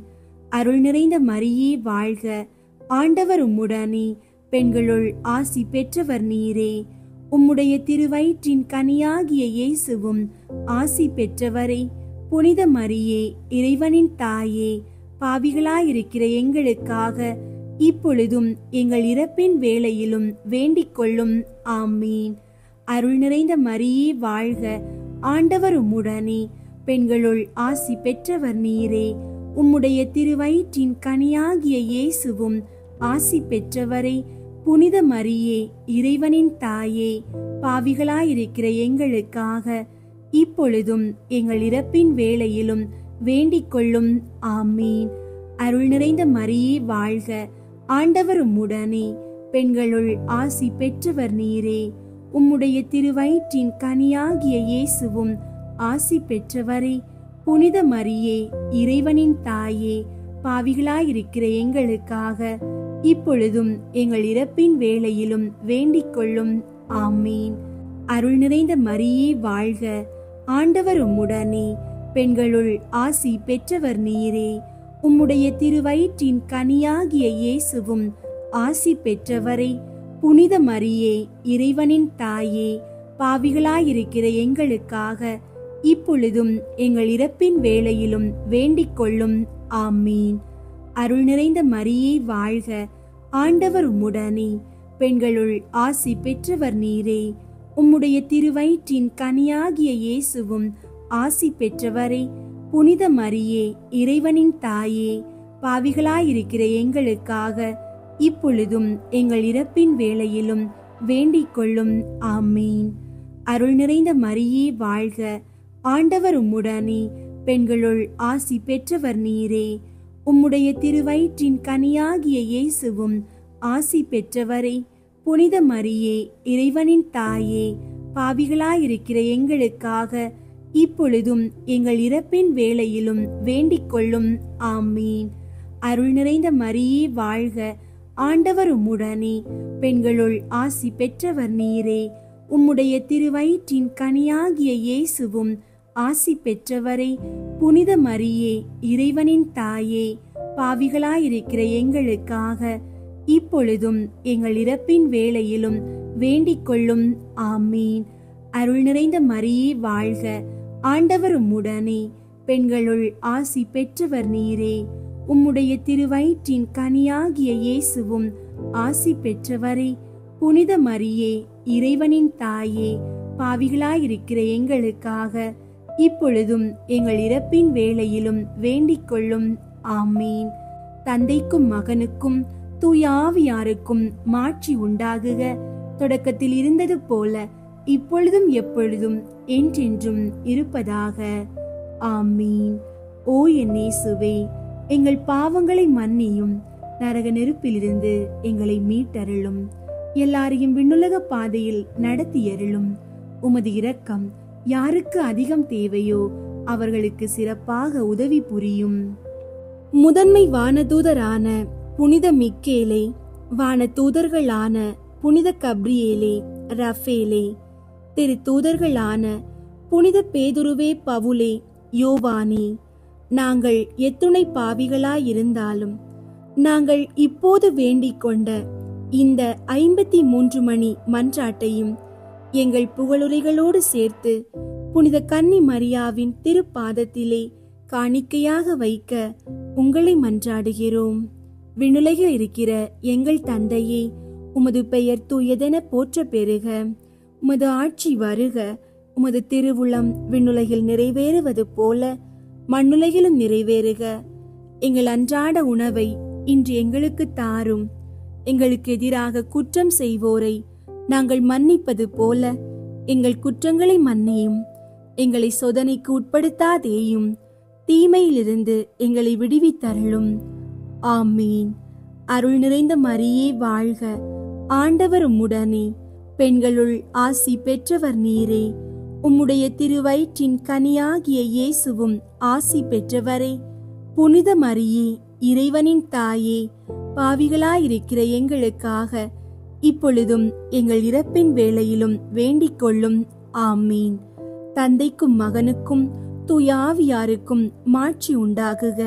அருள் நிறைந்த மரியே வாழ்க. ஆண்டவர் உம்முடனே. பெண்களுள் ஆசி பெற்றவர் நீரே. உம்முடைய திருவயிற்றின் கனியாகிய இயேசுவும் ஆசி பெற்றவரே. புனித மரியே, இறைவனின் தாயே, பாவிகளாயிருக்கிற எங்களுக்காக இப்பொழுதும் எங்கள் இறப்பின் வேளையிலும் வேண்டிக் கொள்ளும். ஆமீன். அருள் நிறைந்த மரியே வாழ்க. ஆண்டவர் உம்முடனே. பெண்களுள் ஆசி பெற்றவர் நீரே. உம்முடைய திருவயிற்றின் கனியாகிய இயேசுவும் ஆசி பெற்றவரே. புனித மரியே, இறைவனின் தாயே, பாவிகளாயிருக்கிற எங்களுக்காக இப்பொழுதும் எங்கள் இறப்பின் வேளையிலும் வேண்டிக் கொள்ளும். ஆமீன். அருள் நிறைந்த மரியே வாழ்க. ஆண்டவர் உம்முடனே. பெண்களுள் ஆசி பெற்றவர் நீரே. உம்முடைய திருவயிற்றின் கனியாகிய இயேசுவும் ஆசி பெற்றவரே. புனித மரியே, இறைவனின் தாயே, பாவிகளாயிருக்கிற எங்களுக்காக இப்பொழுதும் எங்கள் இறப்பின் வேளையிலும் வேண்டிக் கொள்ளும். ஆமீன். அருள் நிறைந்த மரியே வாழ்க. ஆண்டவர் உம்முடனே. பெண்களுள் ஆசி பெற்றவர் நீரே. உம்முடைய திருவயிற்றின் கனியாகிய இயேசுவும் ஆசி பெற்றவரே. புனித மரியே, இறைவனின் தாயே, பாவிகளாயிருக்கிற எங்களுக்காக இப்பொழுதும் எங்கள் இறப்பின் வேளையிலும் வேண்டிக் கொள்ளும். ஆமீன். அருள் நிறைந்த மரியே வாழ்க. ஆண்டவர் உம்முடனே. பெண்களுள் ஆசி பெற்றவர் நீரே. உம்முடைய திருவயிற்றின் கனியாகிய இயேசுவும் ஆசி பெற்றவரே. புனித மரியே, இறைவனின் தாயே, பாவிகளாயிருக்கிற எங்களுக்காக இப்பொழுதும் எங்கள் இறப்பின் வேளையிலும் வேண்டிக் கொள்ளும். ஆமீன். அருள் நிறைந்த மரியே வாழ்க. ஆண்டவர் உம்முடனே. பெண்களுள் ஆசி பெற்றவர் நீரே. உம்முடைய திருவயிற்றின் கனியாகிய இயேசுவும் ஆசி பெற்றவரே. புனித மரியே, இறைவனின் தாயே, பாவிகளாயிருக்கிற எங்களுக்காக இப்பொழுதும் எங்கள் இறப்பின் வேளையிலும் வேண்டிக் கொள்ளும். ஆமீன். அருள் நிறைந்த மரியே வாழ்க. ஆண்டவர் உம்முடனே. பெண்களுள் ஆசி பெற்றவர் நீரே. உம்முடைய திருவயிற்றின் கனியாகிய இயேசுவும் ஆசி பெற்றவரே. புனித மரியே, இறைவனின் தாயே, பாவிகளாயிருக்கிற எங்களுக்காக இப்பொழுதும் எங்கள் இறப்பின் வேளையிலும் வேண்டிக் கொள்ளும். ஆமீன். அருள் நிறைந்த மரியே வாழ்க. ஆண்டவர் உம்முடனே. பெண்களுள் ஆசி பெற்றவர் நீரே. உம்முடைய திருவயிற்றின் கனியாகிய இயேசுவும் ஆசி பெற்றவரே. புனித மரியே, இறைவனின் தாயே, பாவிகளாயிருக்கிற எங்களுக்காக இப்பொழுதும் எங்கள் இறப்பின் வேளையிலும் வேண்டிக் கொள்ளும். ஆமீன். தந்தைக்கும் மகனுக்கும் தூய ஆவியாருக்கும் மாட்சி உண்டாகுக. தொடக்கத்தில் இருந்தது போல இப்பொழுதும் எப்பொழுதும் என்றென்றும் இருப்பதாக. ஆமீன். ஓ என் இயேசுவே, எங்கள் பாவங்களை மன்னியும், நரக நெருப்பிலிருந்து எங்களை மீட்டருளும், எல்லாரையும் விண்ணுலக பாதையில் நடத்தியருளும். உமது இரக்கம் யாருக்கு அதிகம் தேவையோ அவர்களுக்கு சிறப்பாக உதவி புரியும். முதன்மை வானதூதரான புனித மிக்கேலே, வானதூதர்களான புனித கப்ரியேலே, ரஃபேலே, திரு தூதர்களான புனித பேதுருவே, பவுலே, யோவானே, நாங்கள் எத்துணை பாவிகளாயிருந்தாலும் நாங்கள் இப்போது வேண்டிக் கொண்ட இந்த 53 மணி மன்றாட்டையும் எங்கள் புகழுரைகளோடு சேர்த்து புனித கன்னி மரியாவின் திருப்பாதத்திலே காணிக்கையாக வைக்க உங்களை மன்றாடுகிறோம். விண்ணுலகில் இருக்கிற எங்கள் தந்தையே, உமது பெயர் தூயதென போற்ற பெறுக. உமது ஆட்சி வருக. உமது திருவுளம் விண்ணுலகில் நிறைவேறுவது போல மண்ணுலகிலும் நிறைவேறுக. எங்கள் அன்றாட உணவை இன்று எங்களுக்கு தாரும். எங்களுக்கு எதிராக குற்றம் செய்வோரை நாங்கள் மன்னிப்பது போல எங்கள் குற்றங்களை மன்னியும். எங்களை சோதனைக்கு உட்படுத்தாதேயும், தீமையிலிருந்து எங்களை விடுவித்தருளும். ஆமீன். அருள் நிறைந்த மரியே வாழ்க. ஆண்டவர் உம்முடனே, பெண்களுள் ஆசி பெற்றவர் நீரே. உம்முடைய திருவயிற்றின் கனியாகிய இயேசுவும் ஆசி பெற்றவரே. புனித மரியே, இறைவனின் தாயே, பாவிகளாயிருக்கிற எங்களுக்காக இப்பொழுதும் எங்கள் இறப்பின் வேளையிலும் வேண்டிக் கொள்ளும். ஆமீன். தந்தைக்கும் மகனுக்கும் தூய ஆவியாருக்கும் மாட்சி உண்டாகுக.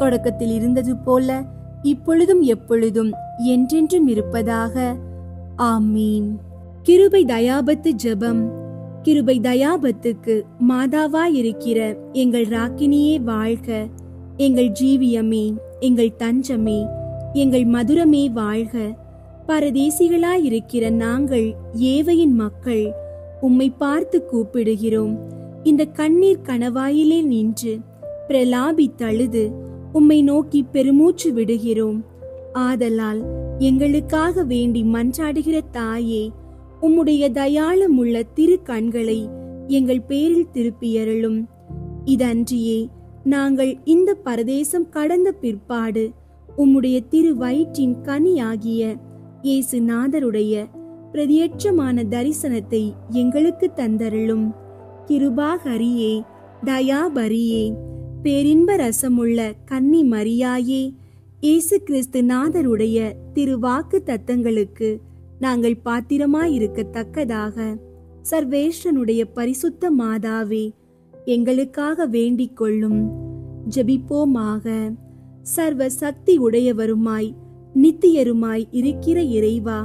தொடக்கத்தில் இருந்தது போல இப்பொழுதும் எப்பொழுதும் என்றென்றும் இருப்பதாக. ஆமீன். கிருபை தயாபத்து ஜெபம். கிருபை தயாபத்துக்கு மாதாவாயிருக்கிற எங்கள் ராக்கினியே வாழ்க. எங்கள் ஜீவியமே, எங்கள் தஞ்சமே, எங்கள் மதுரமே வாழ்க. பரதேசிகளாயிருக்கிற நாங்கள் ஏவையின் மக்கள் உம்மை பார்த்து கூப்பிடுகிறோம். இந்த கண்ணீர் கணவாயிலே நின்று பிரலாபித்தழுது உம்மை நோக்கி பெருமூச்சு விடுகிறோம். ஆதலால் எங்களுக்காக வேண்டி மன்றாடுகிற தாயே, உம்முடைய தயாளமுள்ள திரு கண்களை எங்கள் பேரில் திருப்பியருளும். இதன்றியே நாங்கள் இந்த பரதேசம் கடந்த பிற்பாடு உம்முடைய திரு வயிற்றின் கனியாகிய இயேசு நாதருடைய பிரதியட்சமான தரிசனத்தை எங்களுக்கு தந்தருளும். கிருபாகரியே, தயாபரியே, பேரின்ப ரசமுள்ள கன்னி மரியாயே, இயேசு கிறிஸ்து நாதருடைய திருவாக்கு தத்தங்களுக்கு நாங்கள் பாத்திரமாயிருக்கத்தக்கதாக சர்வேஸ்வரனுடைய பரிசுத்த மாதாவே, எங்களுக்காக வேண்டிக் கொள்ளும். ஜெபிப்போமாக. சர்வ சக்தி உடையவருமாய் நித்தியருமாய் இருக்கிற இறைவா,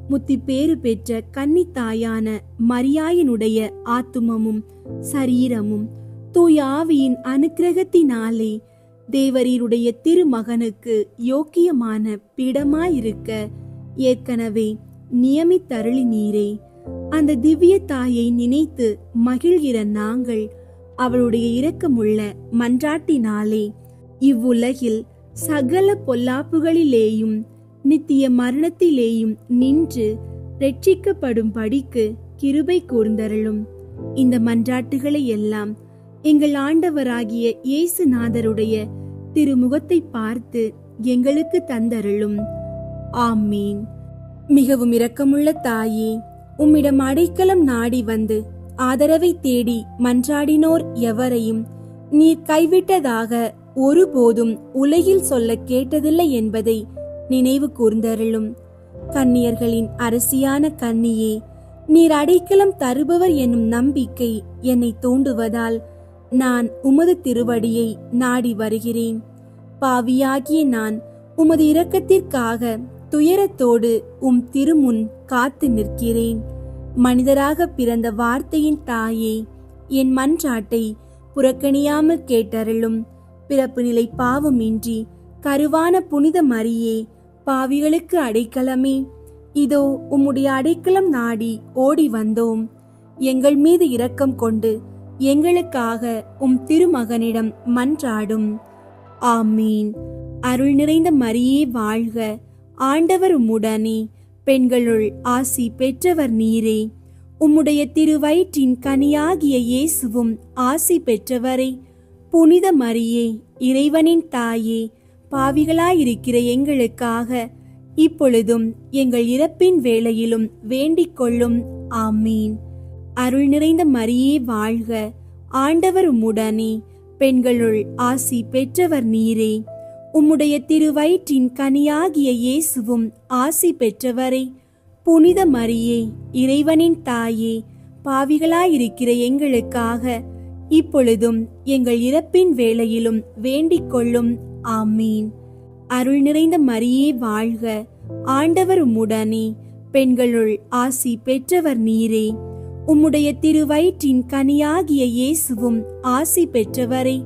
முத்தி பேறு பெற்ற கன்னித்தாயான மரியாயினுடைய ஆத்துமமும் சரீரமும் தூய ஆவியின் அனுக்கிரகத்தினாலே தேவரீருடைய திருமகனுக்கு யோக்கியமான பீடமாயிருக்க ஏற்கனவே நியமித்தருளி நீரே. அந்த திவ்ய தாயை நினைத்து மகிழ்கிற நாங்கள் அவளுடைய இரக்கமுள்ள மன்றாட்டினாலே இவ்வுலகில் சகல பொல்லாப்புகளிலேயும் நித்திய மரணத்திலேயும் நின்று ரட்சிக்கப்படும் படிக்கு கிருபை கூர்ந்தருளும். இந்த மன்றாட்டுகளை எல்லாம் எங்கள் ஆண்டவராகிய இயேசுநாதருடைய திருமுகத்தை பார்த்து எங்களுக்கு தந்தருளும். ஆமீன். மிகவும் இரக்கமுள்ள தாயே, உம்மிடம் அடைக்கலம் நாடி வந்து ஆதரவை தேடி மன்றாடினோர் எவரையும் நீர் கைவிட்டதாக ஒருபோதும் உலகில் சொல்ல கேட்டதில்லை என்பதை நினைவு கூர்ந்தருளும். கன்னியர்களின் அரசியான கன்னியே, நீர் அடைக்கலம் தருபவர் என்னும் நம்பிக்கை என்னை தூண்டுவதால் நான் உமது திருவடியை நாடி வருகிறேன். பாவியாகிய நான் உமது இரக்கத்திற்காக துயரத்தோடு உம் திருமுன் காத்து நிற்கிறேன். மனிதராக பிறந்த வார்த்தையின் தாயே, என் மன்றாட்டை புறக்கணியாமல் கேட்டருளும். பிறப்பு நிலை பாவமின்றி கருவான புனித மரியே, பாவிகளுக்கு அடைக்கலமே, இதோ உம்முடைய அடைக்கலம் நாடி ஓடி வந்தோம். எங்கள் மீது இரக்கம் கொண்டு எங்களுக்காக உம் திருமகனிடம் மன்றாடும். ஆமீன். அருள் நிறைந்த மரியே வாழ்க, ஆண்டவர் உம்முடனே, பெண்களுள் ஆசி பெற்றவர் நீரே. உம்முடைய திருவயிற்றின் கனியாகிய இயேசுவும் ஆசி பெற்றவரே. புனித மரியே, இறைவனின் தாயே, பாவிகளாயிருக்கிற எங்களுக்காக இப்பொழுதும் எங்கள் இறப்பின் வேளையிலும் வேண்டிக் கொள்ளும். ஆமீன். அருள் நிறைந்த மரியே வாழ்க, ஆண்டவர் உம்முடனே, பெண்களுள் ஆசி பெற்றவர் நீரே. உம்முடைய திருவயிற்றின் கனியாகிய இயேசுவும் ஆசி பெற்றவரே. புனித மரியே, இறைவனின் தாயே, பாவிகளாயிருக்கிற எங்களுக்காக இப்பொழுதும் எங்கள் இறப்பின் வேளையிலும் வேண்டிக் கொள்ளும். ஆமீன். அருள் நிறைந்த மரியே வாழ்க, ஆண்டவர் உம்முடனே, பெண்களுள் ஆசி பெற்றவர் நீரே. உம்முடைய திருவயிற்றின் கனியாகிய இயேசுவும் ஆசி பெற்றவரே.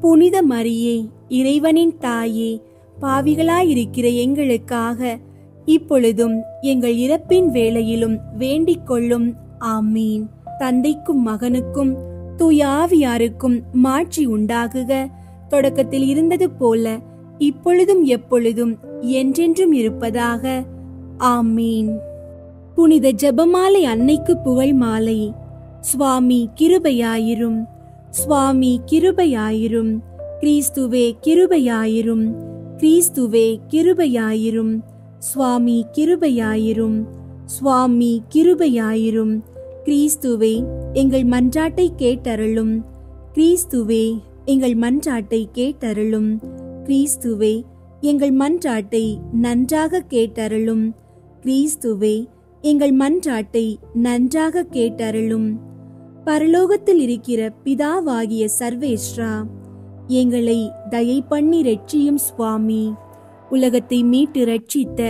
புனித மரியே, இறைவனின் தாயே, பாவிகளாயிருக்கிற எங்களுக்காக இப்பொழுதும் எங்கள் இறப்பின் வேளையிலும் வேண்டிக் கொள்ளும். ஆமீன். தந்தைக்கும் மகனுக்கும் தூய ஆவியாருக்கும் மாட்சி உண்டாகுக. தொடக்கத்தில் இருந்தது போல இப்பொழுதும் எப்பொழுதும் என்றென்றும் இருப்பதாக. ஆமீன். புனித ஜெபமாலை அன்னைக்கு புகழ் மாலை. சுவாமி கிருபையாயிரும், சுவாமி கிருபையாயிரும், கிறிஸ்துவே கிருபையாயிரும், கிறிஸ்துவே கிருபையாயிரும், சுவாமி கிருபையாயிரும், சுவாமி கிருபையாயிரும். கிறிஸ்துவே எங்கள் மன்றாட்டை கேட்டருளும், கிறிஸ்துவே எங்கள் மன்றாட்டை கேட்டருளும், கிறிஸ்துவே எங்கள் மன்றாட்டை நன்றாக கேட்டருளும், கிறிஸ்துவே எங்கள் மன்றாட்டை நன்றாக கேட்டருளும். பரலோகத்தில் இருக்கிற பிதாவாகிய சர்வேஸ்வரா, எங்களை தயை பண்ணி ரட்சியும் சுவாமி. உலகத்தை மீட்டு ரட்சித்த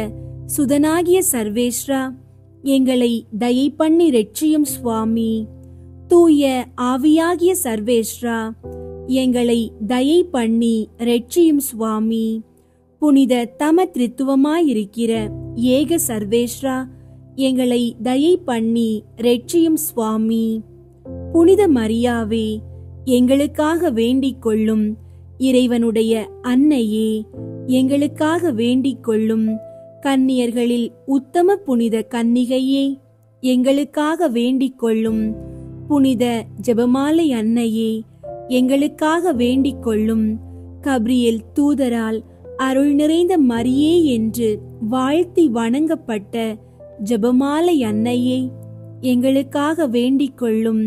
சுதனாகிய சர்வேஸ்வரா, எங்களை தயை பண்ணி ரட்சியும் சுவாமி. தூய ஆவியாகிய சர்வேஸ்வரா, எங்களை தயை பண்ணி ரட்சியும் சுவாமி. புனித தம திரித்துவமாயிருக்கிற ஏக சர்வேஸ்வரா, எங்களை தயை பண்ணி ரட்சியும் சுவாமி. புனித மரியாவே, எங்களுக்காக வேண்டிக் கொள்ளும். இறைவனுடைய அன்னையே, எங்களுக்காக வேண்டிக் கொள்ளும். கன்னியர்களில் உத்தம புனித கன்னிகையே, எங்களுக்காக வேண்டிக் கொள்ளும். புனித ஜெபமாலை அன்னையே, எங்களுக்காக வேண்டிக் கொள்ளும். கப்ரியேல் தூதரால் அருள் நிறைந்த மரியே என்று வாழ்த்தி வணங்கப்பட்ட ஜெபமாலை அன்னையே, எங்களுக்காக வேண்டிக் கொள்ளும்.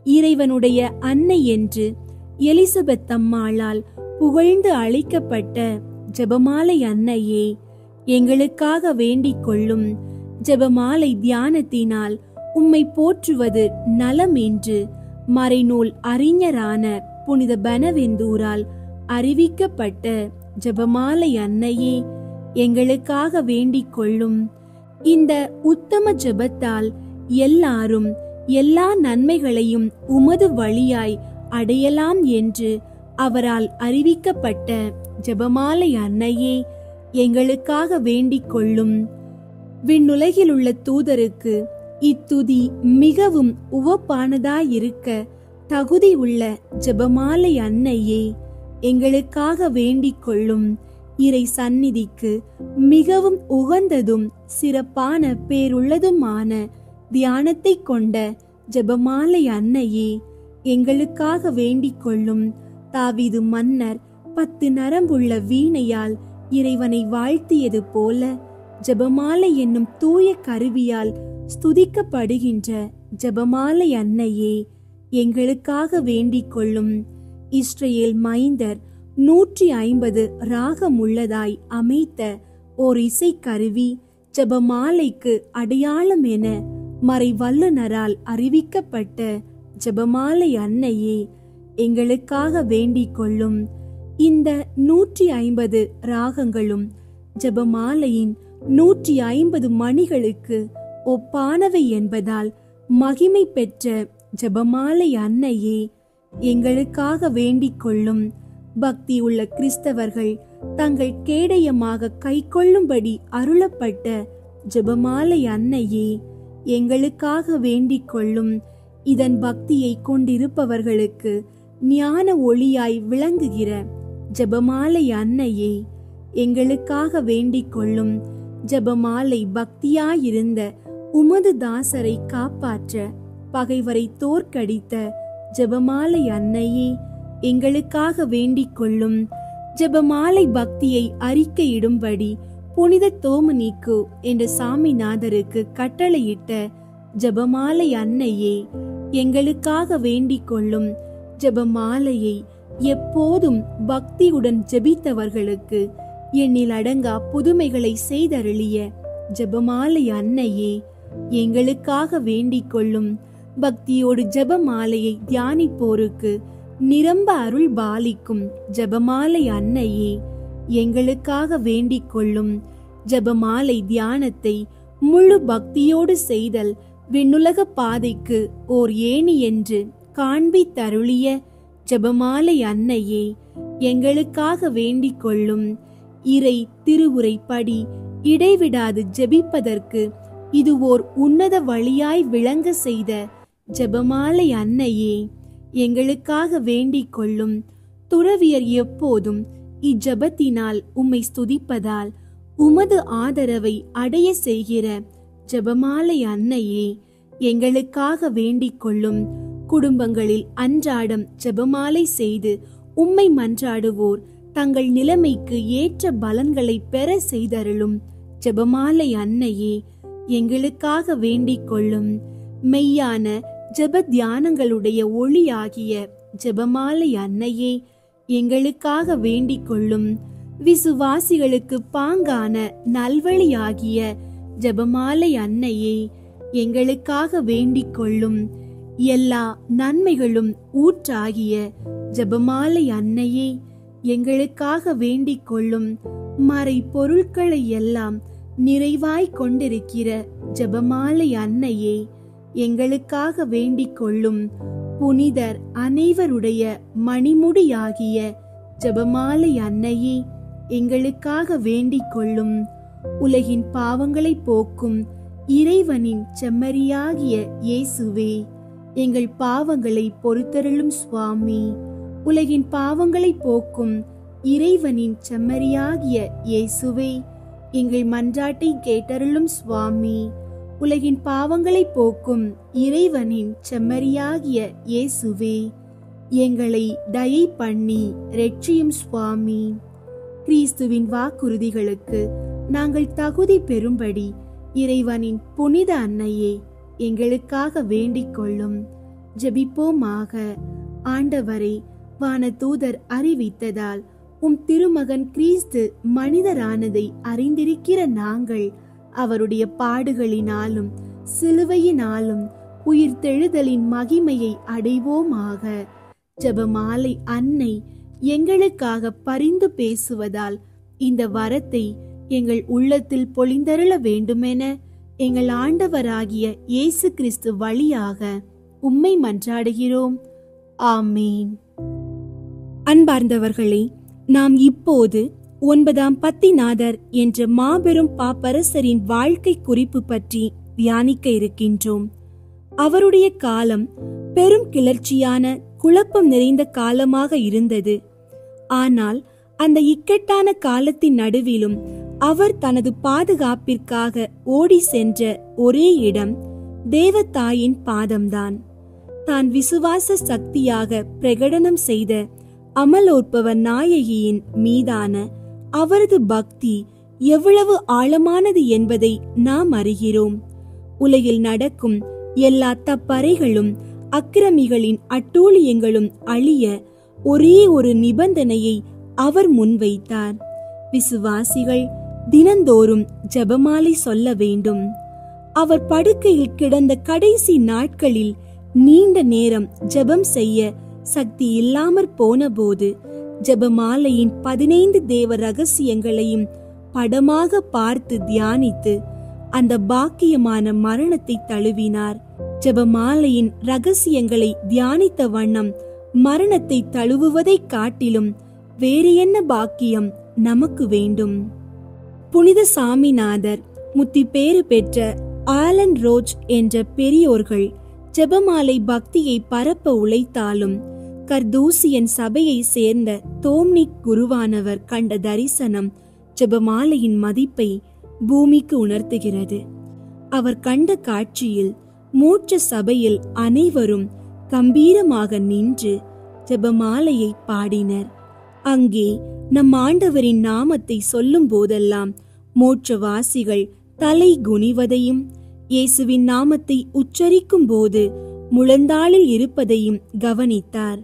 இறைவனுடைய அன்னை என்று எலிசபெத் அம்மாளால் புகழ்ந்து அழைக்கப்பட்ட ஜெபமாலை அன்னையே, எங்களுக்காக வேண்டிக் கொள்ளும். ஜெபமாலை தியானத்தினால் உம்மை போற்றுவது நலம் என்று மறைநூல் அறிஞரான புனித பெனவெந்தூரால் அறிவிக்கப்பட்ட ஜெபமாலை அன்னையே, எங்களுக்காக வேண்டிக் கொள்ளும். இந்த உத்தம ஜெபத்தால் எல்லாரும் எல்லா நன்மைகளையும் உமது வழியாய் அடையலாம் என்று அவரால் அறிவிக்கப்பட்ட ஜெபமாலை அன்னையே, எங்களுக்காக வேண்டிக் கொள்ளும். விண்ணுலகில் உள்ள தூதருக்கு இத்துதி மிகவும் உவப்பானதாயிருக்க தகுதி உள்ள ஜெபமாலை அன்னையே, எங்களுக்காக வேண்டிக் கொள்ளும். இறை சந்நிதிக்கு மிகவும் உகந்ததும் சிறப்பான பேருள்ளதுமான தியானத்தை கொண்ட ஜெபமாலை அன்னையே, எங்களுக்காக வேண்டிக் கொள்ளும். தாவீது மன்னர் 10 நரம்புள்ள வீணையால் இறைவனை வாழ்த்தியது போல ஜெபமாலை என்னும் தூய கருவியால் ஸ்துதிக்கப்படுகின்ற ஜெபமாலை அன்னையே, எங்களுக்காக வேண்டிக் கொள்ளும். இஸ்ரேல் மைந்தர் 150 ராகம் உள்ளதாய் அமைத்த ஓர் இசைக்கருவி ஜெபமாலைக்கு அடையாளம் என மறை வல்லுனரால் அறிவிக்கப்பட்ட ஜெபமாலை அன்னையே, எங்களுக்காக வேண்டிக் கொள்ளும். இந்த 150 ராகங்களும் ஜெபமாலையின் 150 மணிகளுக்கு ஒப்பானவை என்பதால் மகிமை பெற்ற ஜெபமாலை அன்னையே, எங்களுக்காக வேண்டிக் கொள்ளும். பக்தி உள்ள கிறிஸ்தவர்கள் தங்கள் கேடயமாக கைக்கொள்ளும்படி அருளப்பட்ட ஜெபமாலை அன்னையே, எங்களுக்காக வேண்டிக் கொள்ளும். இதன் பக்தியை கொண்டிருப்பவர்களுக்கு ஞான ஒளியாய் விளங்குகிற ஜெபமாலை அன்னையே, எங்களுக்காக வேண்டிக் கொள்ளும். ஜெபமாலை பக்தியாயிருந்த உமது தாசரை காப்பாற்ற பகைவரை தோற்கடித்த ஜெபமாலை அன்னையே, எங்களுக்காக வேண்டிக் கொள்ளும். ஜெபமாலை பக்தியை அறிக்கையிடும்படி புனித தோமனிக்கு என்ற சாமிநாதருக்கு கட்டளையிட்ட ஜெபமாலை அன்னையே, எங்களுக்காக வேண்டிக் கொள்ளும். ஜெபமாலையை எப்போதும் பக்தியுடன் ஜெபித்தவர்களுக்கு எண்ணில் அடங்கா புதுமைகளை செய்தருளிய ஜெபமாலை அன்னையே, எங்களுக்காக வேண்டிக் கொள்ளும். பக்தியோடு ஜெபமாலையை தியானிப்போருக்கு நிரம்ப அருள் பாலிக்கும் ஜெபமாலை அன்னையே, எங்களுக்காக வேண்டிக் கொள்ளும். ஜெபமாலை தியானத்தை முழு பக்தியோடு செய்தல் விண்ணுலக பாதைக்கு ஓர் ஏணி என்று காண்பித்தருளிய ஜெபமாலை அன்னையே, எங்களுக்காக வேண்டிக் கொள்ளும். இறை திருவுரைப்படி இடைவிடாது ஜெபிப்பதற்கு இது ஓர் உன்னத வழியாய் விளங்க செய்த ஜெபமாலை அன்னையே, எங்களுக்காக வேண்டிக் கொள்ளும். துறவியர் எப்போதும் இஜெபத்தினால் உம்மை ஸ்துதிப்பதால் உமது ஆதரவை அடைய செய்கிற ஜெபமாலை அன்னையே, எங்களுக்காக வேண்டிக் கொள்ளும். குடும்பங்களில் அன்றாடம் ஜெபமாலை செய்து உம்மை மன்றாடுவோர் தங்கள் நிலைமைக்கு ஏற்ற பலன்களை பெற செய்தருளும் ஜெபமாலை அன்னையே, எங்களுக்காக வேண்டிக் கொள்ளும். மெய்யான ஜெப தியானங்களுடைய ஒளியாகிய ஜெபமாலை அன்னையே, எங்களுக்காக வேண்டிக் கொள்ளும். விசுவாசிகளுக்கு பாங்கான நல்வழியாகிய ஜெபமாலை அன்னையே, எங்களுக்காக வேண்டிக் கொள்ளும். எல்லா நன்மைகளும் ஊற்றாகிய ஜெபமாலை அன்னையே, எங்களுக்காக வேண்டிக் கொள்ளும். மறை பொருட்களை எல்லாம் நிறைவாய் கொண்டிருக்கிற ஜெபமாலை அன்னையே, எங்களுக்காக வேண்டிக் கொள்ளும். புனிதர் அனைவருடைய மணிமுடியாகிய ஜெபமாலை அன்னையே, எங்களுக்காக வேண்டிக் கொள்ளும். உலகின் பாவங்களை போக்கும் இறைவனின் செம்மறியாகிய இயேசுவே, எங்கள் பாவங்களை பொறுத்தருளும் சுவாமி. உலகின் பாவங்களை போக்கும் இறைவனின் செம்மறியாகிய இயேசுவே, எங்கள் மன்றாட்டை கேட்டருளும் சுவாமி. உலகின் பாவங்களை போக்கும் இறைவனின் செம்மறியாகிய இயேசுவே, எங்களை தயை பண்ணி இரட்சியும் சுவாமி. கிறிஸ்துவின் வாக்குறுதிகளுக்கு நாங்கள் தகுதி பெறும்படி இறைவனின் புனித அன்னையே, எங்களுக்காக வேண்டிக் கொள்ளும். ஜெபிப்போமாக. ஆண்டவரை வானதூதர் அறிவித்ததால் உம் திருமகன் கிறிஸ்து மனிதரானதை அறிந்திருக்கிற நாங்கள் அவருடைய பாடுகளினாலும் சிலுவையினாலும் உயிர்த்தெழுதலின் மகிமையை அடைவோமாக. ஜெபமாலை அன்னை எங்களுக்காக பரிந்து பேசுவதால் இந்த வரத்தை எங்கள் உள்ளத்தில் பொழிந்தருள வேண்டுமென எங்கள் ஆண்டவராகிய இயேசு கிறிஸ்து வழியாக உம்மை மன்றாடுகிறோம். ஆமீன். அன்பார்ந்தவர்களே, நாம் இப்போது 9ஆம் பத்திநாதர் என்ற மாபெரும் பாப்பரசரின் வாழ்க்கை குறிப்பு பற்றி தியானிக்க இருக்கின்றோம். அவருடைய காலம் பெரும் கிளர்ச்சியான குழப்பம் நிறைந்த காலமாக இருந்தது. ஆனால் அந்த இக்கட்டான காலத்தின் நடுவிலும் அவர் தனது பாதுகாப்பிற்காக ஓடி சென்ற ஒரே இடம் தேவதாயின் பாதம்தான். தான் விசுவாச சக்தியாக பிரகடனம் செய்த அமலோற்பவ நாயகியின் மீதான அவரது பக்தி எவ்வளவு ஆழமானது என்பதை நாம் அறிகிறோம். உலகில் நடக்கும் எல்லா தப்பறைகளும் அக்கிரமிகளின் அட்டூழியங்களும் அழிய ஒரே ஒரு நிபந்தனையை அவர் முன்வைத்தார். விசுவாசிகள் தினந்தோறும் ஜெபமாலை சொல்ல வேண்டும். அவர் படுக்கையில் கிடந்த கடைசி நாட்களில் நீண்ட நேரம் ஜெபம் செய்ய சக்தி இல்லாமற் போன போது ஜெபமாலையின் 15 தேவ ரகசியங்களையும் படமாக பார்த்து தியானித்து அந்த பாக்கியமான மரணத்தை தழுவினார். ஜெபமாலையின் ரகசியங்களை தியானித்த வண்ணம் மரணத்தை தழுவுவதைக் காட்டிலும் வேறு என்ன பாக்கியம் நமக்கு வேண்டும்? புனித சாமிநாதர், முத்திப்பேறு பெற்ற ஆலன் ரோச் என்ற பெரியோர்கள் ஜெபமாலை பக்தியை பரப்ப உழைத்தாலும் கர்தூசியன் சபையை சேர்ந்த தோம்னிக் குருவானவர் கண்ட தரிசனம் ஜெபமாலையின் மதிப்பை பூமிக்கு உணர்த்துகிறது. அவர் கண்ட காட்சியில் மோட்ச சபையில் அனைவரும் கம்பீரமாக நின்று ஜெபமாலையை பாடினர். அங்கே நம் ஆண்டவரின் நாமத்தை சொல்லும் போதெல்லாம் மோட்சவாசிகள் தலை குனிவதையும், இயேசுவின் நாமத்தை உச்சரிக்கும் போது முழந்தாளில் இருப்பதையும் கவனித்தார்.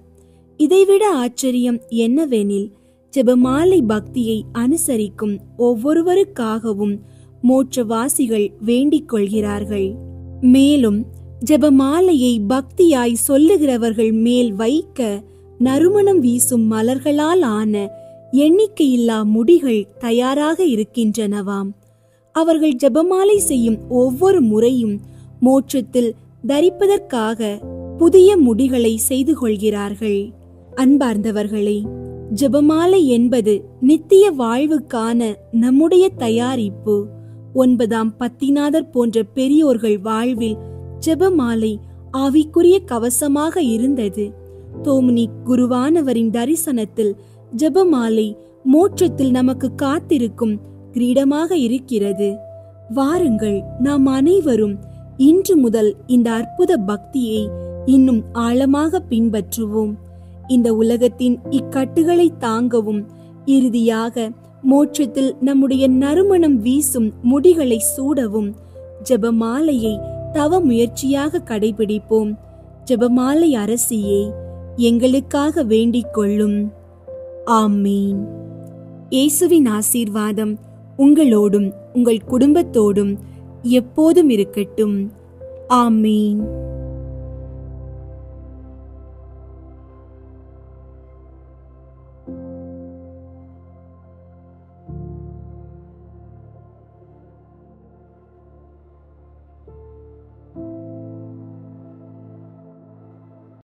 இதைவிட ஆச்சரியம் என்னவெனில், ஜெபமாலை பக்தியை அனுசரிக்கும் ஒவ்வொருவருக்காகவும் மோட்சவாசிகள் வேண்டிக் கொள்கிறார்கள். மேலும் ஜெபமாலையை பக்தியாய் சொல்லுகிறவர்கள் மேல் வைக்க நறுமணம் வீசும் மலர்களால் ஆன எண்ணிக்கையில்லா முடிகள் தயாராக இருக்கின்றனவாம். அவர்கள் ஜெபமாலை செய்யும் ஒவ்வொரு முறையும் மோட்சத்தில் தரிப்பதற்காக புதிய முடிகளை செய்து கொள்கிறார்கள். அன்பார்ந்தவர்களே, ஜெபமாலை என்பது நித்திய வாழ்வுக்கான நம்முடைய தயாரிப்பு. 9ஆம் பத்திநாதர் போன்ற பெரியோர்கள் வாழ்வில் ஜெபமாலை ஆவிக்குரிய கவசமாக இருந்தது. தோம்னிக் குருவானவரின் தரிசனத்தில் ஜெபமாலை மோட்சத்தில் நமக்கு காத்திருக்கும் கிரீடமாக இருக்கிறது. வாருங்கள், நாம் அனைவரும் இன்று முதல் இந்த அற்புத பக்தியை இன்னும் ஆழமாக பின்பற்றுவோம். இந்த உலகத்தின் இக்கட்டுகளை தாங்கவும், இறுதியாக மோட்சத்தில் நம்முடைய நறுமணம் வீசும் முடிகளை சூடவும் ஜெபமாலையை தவ முயற்சியாக கடைபிடிப்போம். ஜெபமாலை அரசியே, எங்களுக்காக வேண்டிக் கொள்ளும். ஆமீன். இயேசுவின் ஆசீர்வாதம் உங்களோடும் உங்கள் குடும்பத்தோடும் எப்போதும் இருக்கட்டும். ஆமீன்.